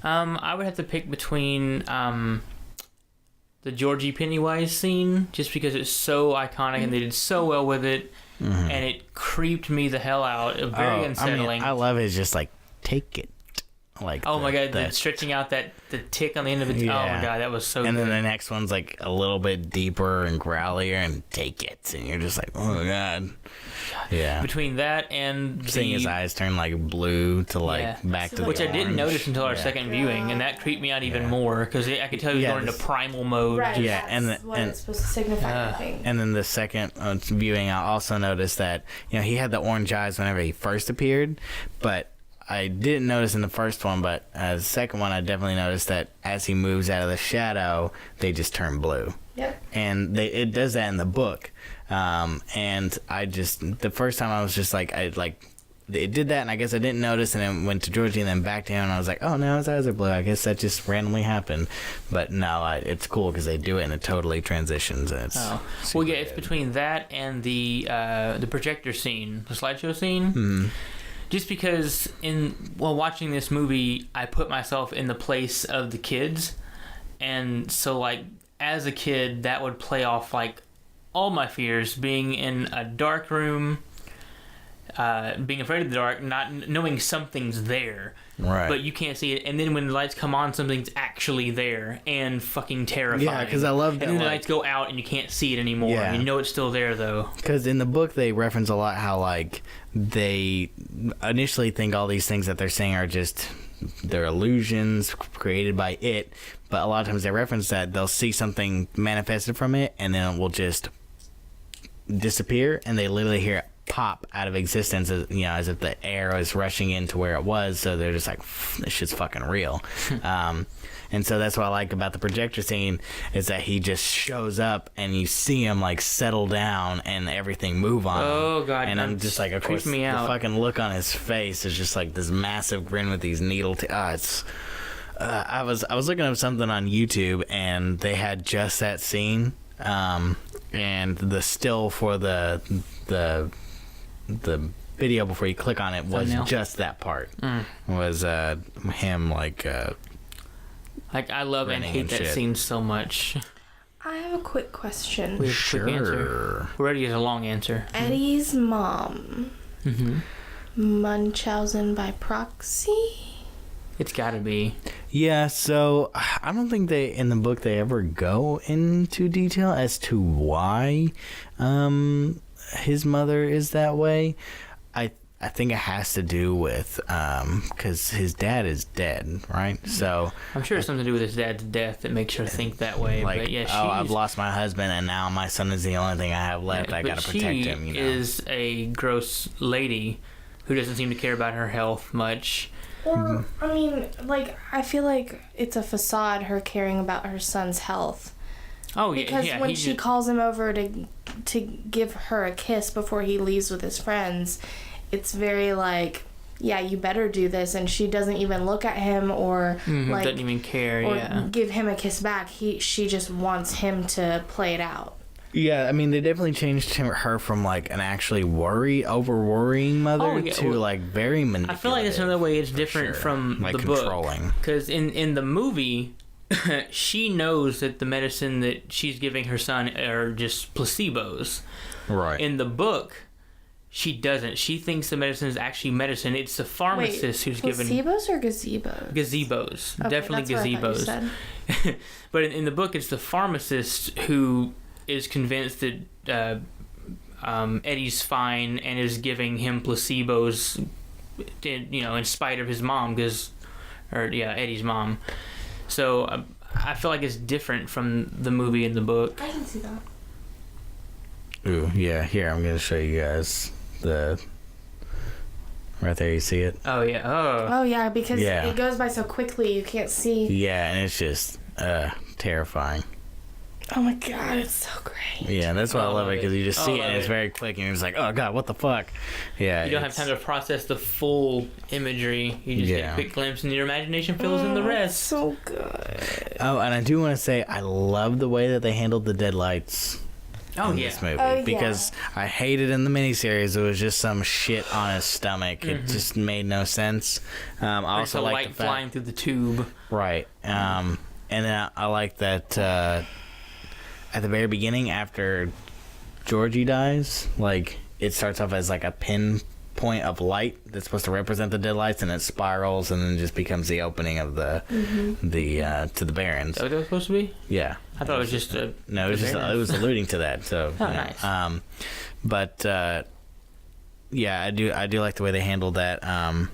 I would have to pick between the Georgie Pennywise scene, just because it's so iconic and they did so well with it, and it creeped me the hell out. It was very unsettling. I mean, I love it. It's just like, take it. Like, oh my god, the stretching out the tick on the end of it. Yeah. Oh my god, that was so and good. then the next one's like a little bit deeper and growlier and take it. And you're just like, oh my god. Yeah. Between that and Seeing his eyes turn like blue to like back to the which I didn't orange. notice until our Yeah. second viewing, and that creeped me out even more because I could tell he was Yeah, going into this- primal mode. Right. Yeah, That's what it's supposed to signify. I think. And then the second viewing, I also noticed that, you know, he had the orange eyes whenever he first appeared, but I didn't notice in the first one, but the second one, I definitely noticed that as he moves out of the shadow, they just turn blue. Yep. And it does that in the book. And I just, the first time I was just like, I like it did that, and I guess I didn't notice, and then went to Georgie and then back to him, and I was like, oh, now his eyes are blue. I guess that just randomly happened. But no, it's cool because they do it and it totally transitions. And it's well, yeah, it's between that and the projector scene, the slideshow scene. Mm-hmm. Just because while watching this movie, I put myself in the place of the kids, and so like as a kid, that would play off like all my fears, being in a dark room. Being afraid of the dark, not knowing something's there, right? But you can't see it, and then when the lights come on, something's actually there and fucking terrifying. Yeah, because I love that. And then the lights go out, and you can't see it anymore. Yeah. You know it's still there though. Because in the book, they reference a lot how like they initially think all these things that they're saying are just they're illusions created by it, but a lot of times they reference that they'll see something manifested from it, and then it will just disappear, and they literally hear it pop out of existence, as as if the air is rushing into where it was, so they're just like, this shit's fucking real. And so that's what I like about the projector scene, is that he just shows up and you see him like settle down and everything move on him. God, and I'm just like, of course, the fucking look on his face is just like this massive grin with these needle I was looking up something on YouTube, and they had just that scene, and the still for the video before you click on it was thumbnail. Just that part. Was him like I love and hate that scene so much. I have a quick question. Quick answer. Ready is a long answer. Eddie's mom, Munchausen by proxy? It's gotta be. Yeah, so I don't think in the book they ever go into detail as to why his mother is that way. I think it has to do with because his dad is dead, right? So I'm sure it's something to do with his dad's death that makes her think that way. Like, but yeah, I've lost my husband, and now my son is the only thing I have left. I gotta protect him. She is a gross lady who doesn't seem to care about her health much. Or I mean, like, I feel like it's a facade, her caring about her son's health. Oh yeah, because when she calls him over to give her a kiss before he leaves with his friends, it's very like, yeah, you better do this, and she doesn't even look at him or like doesn't even care, or give him a kiss back. She just wants him to play it out. Yeah, I mean, they definitely changed her from like an actually over-worrying mother to like very manipulative. I feel like that's another way it's different from like the book. Controlling. Because in the movie, she knows that the medicine that she's giving her son are just placebos. Right. In the book, she doesn't. She thinks the medicine is actually medicine. It's the pharmacist who's giving... placebos or gazebos? Gazebos. Okay, definitely that's gazebos. But in the book, it's the pharmacist who is convinced that Eddie's fine and is giving him placebos, in spite of his mom, Eddie's mom. So I feel like it's different from the movie and the book. I can see that. Ooh, yeah. Here, I'm gonna show you guys the. Right there, you see it? Oh yeah. Oh yeah, because it goes by so quickly, you can't see. Yeah, and it's just terrifying. Oh my god, it's so great. Yeah, that's why I love it, because you just see it and it's very quick, and you're just like, oh god, what the fuck? Yeah. You don't have time to process the full imagery. You just get a quick glimpse, and your imagination fills in the rest. So good. Oh, and I do want to say, I love the way that they handled the dead lights. This movie, because I hated in the miniseries it was just some shit on his stomach. It just made no sense. I also like light flying through the tube. Right. And then I like that at the very beginning, after Georgie dies, like it starts off as like a pinpoint of light that's supposed to represent the dead lights, and it spirals and then just becomes the opening of the to the Barrens. Is that what it was supposed to be? Yeah. I thought it was just a... No, it was alluding to that. So, nice. But yeah, I do like the way they handled that. And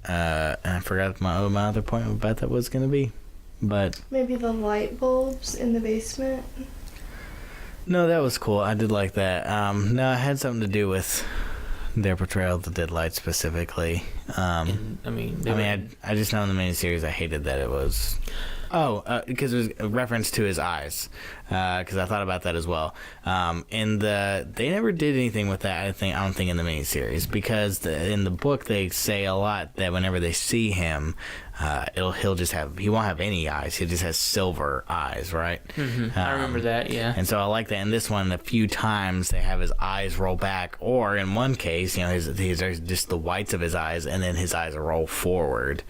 I forgot my other point about that was going to be, but maybe the light bulbs in the basement. No, that was cool. I did like that. No, it had something to do with their portrayal of the dead light specifically. I just know in the miniseries I hated that it was. Oh, because it was a reference to his eyes. Because I thought about that as well. They never did anything with that. I don't think in the miniseries, because in the book they say a lot that whenever they see him, he won't have any eyes. He just has silver eyes, right? Mm-hmm. I remember that. Yeah. And so I like that. In this one, a few times they have his eyes roll back, or in one case, his just the whites of his eyes, and then his eyes roll forward.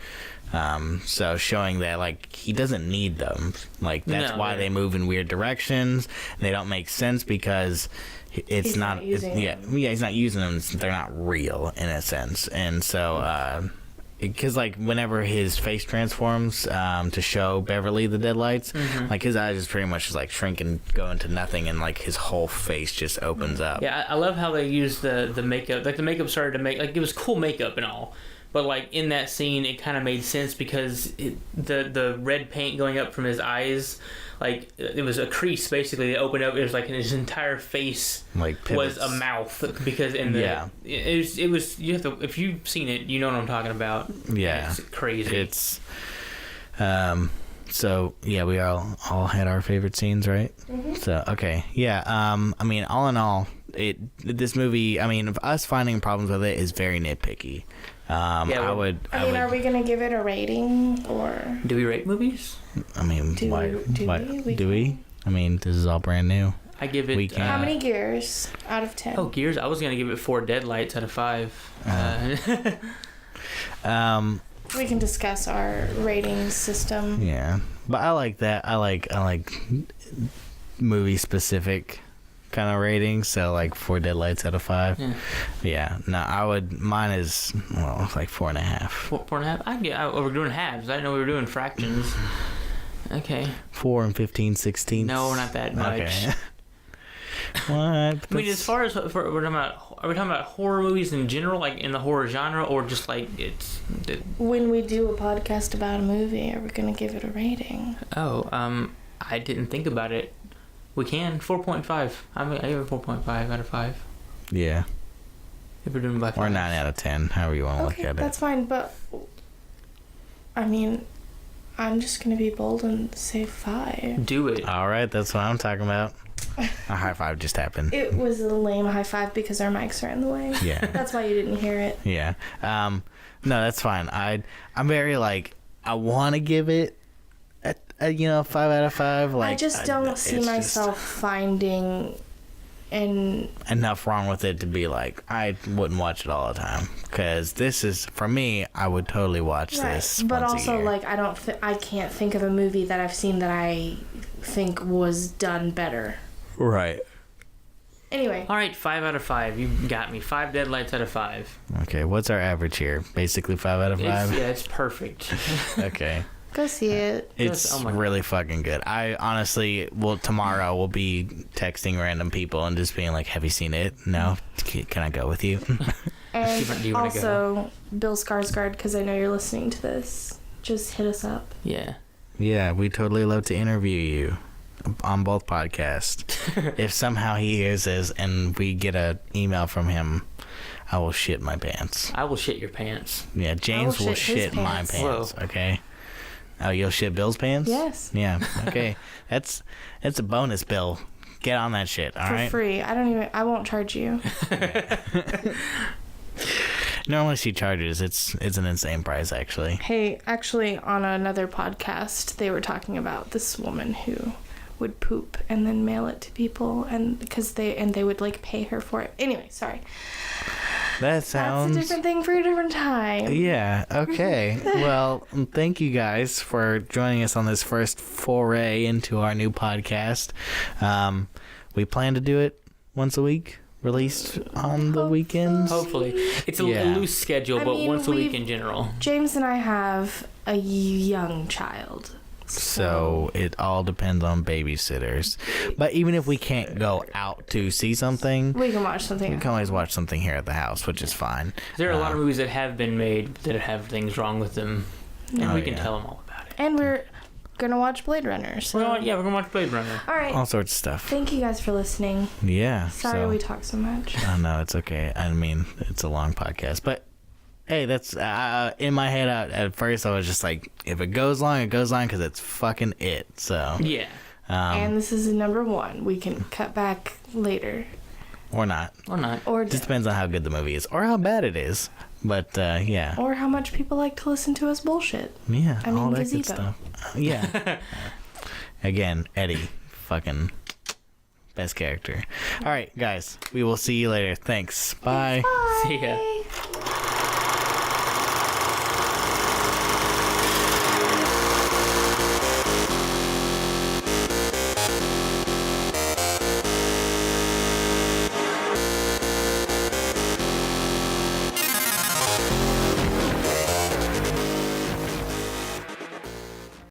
So showing that, like, he doesn't need them. Like, that's why they move in weird directions. They don't make sense because he's not using them. He's not using them. They're not real in a sense. And so, because, like, whenever his face transforms to show Beverly the deadlights, like, his eyes is pretty much just, like, shrink and go into nothing, and, like, his whole face just opens up. Yeah, I love how they used the makeup. Like, the makeup started to make, like, it was cool makeup and all. But, like, in that scene, it kind of made sense because the red paint going up from his eyes, like, it was a crease, basically. They opened up. It was like his entire face was a mouth. Because it was you have to, if you've seen it, you know what I'm talking about. Yeah. It's crazy. It's, so, yeah, we all had our favorite scenes, right? Mm-hmm. So, okay. Yeah, I mean, all in all, this movie, I mean, us finding problems with it is very nitpicky. Are we gonna give it a rating, or do we rate movies? I mean, do we? I mean, this is all brand new. I give it. How many gears out of 10? Oh, gears! I was gonna give it 4 deadlights out of 5. We can discuss our rating system. Yeah, but I like that. I like movie specific kind of rating, so like 4 deadlights out of 5. Yeah. No, mine is like 4.5. 4.5. We're doing halves. I didn't know we were doing fractions. Okay. 4 and 15/16. No, not that much. Okay. What? I mean, as far as are we talking about horror movies in general, like in the horror genre, or just like when we do a podcast about a movie, are we gonna give it a rating? I didn't think about it. We can 4.5. I give it 4.5 out of 5. Yeah. If we're doing by 5. Or 9 out of 10, however you want to look at it. That's fine, but I mean, I'm just gonna be bold and say 5. Do it. All right, that's what I'm talking about. A high five just happened. It was a lame high five because our mics are in the way. Yeah. That's why you didn't hear it. Yeah. No, that's fine. I'm very I want to give it. 5 out of 5. Like, I just don't see myself finding enough wrong with it to be like, I wouldn't watch it all the time. Because this is, for me, I would totally watch this. But once also, a year. like, I can't think of a movie that I've seen that I think was done better. Right. Anyway. All right, 5 out of 5. You got me. 5 deadlights out of 5. Okay, what's our average here? Basically 5 out of 5? It's perfect. Okay. Go see it. It's really fucking good. I honestly, tomorrow we'll be texting random people and just being like, have you seen it? No? Can I go with you? And also, Bill Skarsgård, because I know you're listening to this, just hit us up. Yeah. Yeah, we totally love to interview you on both podcasts. If somehow he hears this and we get an email from him, I will shit my pants. I will shit your pants. Yeah, James will shit my pants. Whoa. Okay? Oh, you'll shit Bill's pants? Yes. Yeah. Okay. That's a bonus, Bill. Get on that shit. All right. For free. I won't charge you. Normally she charges. It's an insane price, actually. Hey, actually, on another podcast, they were talking about this woman who would poop and then mail it to people, and they would like pay her for it. Anyway, sorry. That's a different thing for a different time. Yeah, okay. Well, thank you guys for joining us on this first foray into our new podcast. We plan to do it once a week, released on the weekends. Hopefully. It's a loose schedule, but once a week in general. James and I have a young child. So it all depends on babysitters. But even if we can't go out to see something, we can watch something. We can always watch something here at the house, which is fine. There are a lot of movies that have been made that have things wrong with them, and we can tell them all about it. And we're gonna watch Blade Runner. So we're gonna watch Blade Runner. All right. All sorts of stuff. Thank you guys for listening. Yeah. Sorry we talk so much. Oh no, it's okay. I mean, it's a long podcast, but hey, that's in my head. At first, I was just like, if it goes long, it goes long because it's fucking it. So Yeah. And this is number 1. We can cut back later. Or not. Or not. Or Just depends on how good the movie is or how bad it is. But yeah. Or how much people like to listen to us bullshit. Yeah, I mean, all that gazebo. good stuff. Yeah. Again, Eddie, fucking best character. All right, guys, we will see you later. Thanks. Bye. See ya.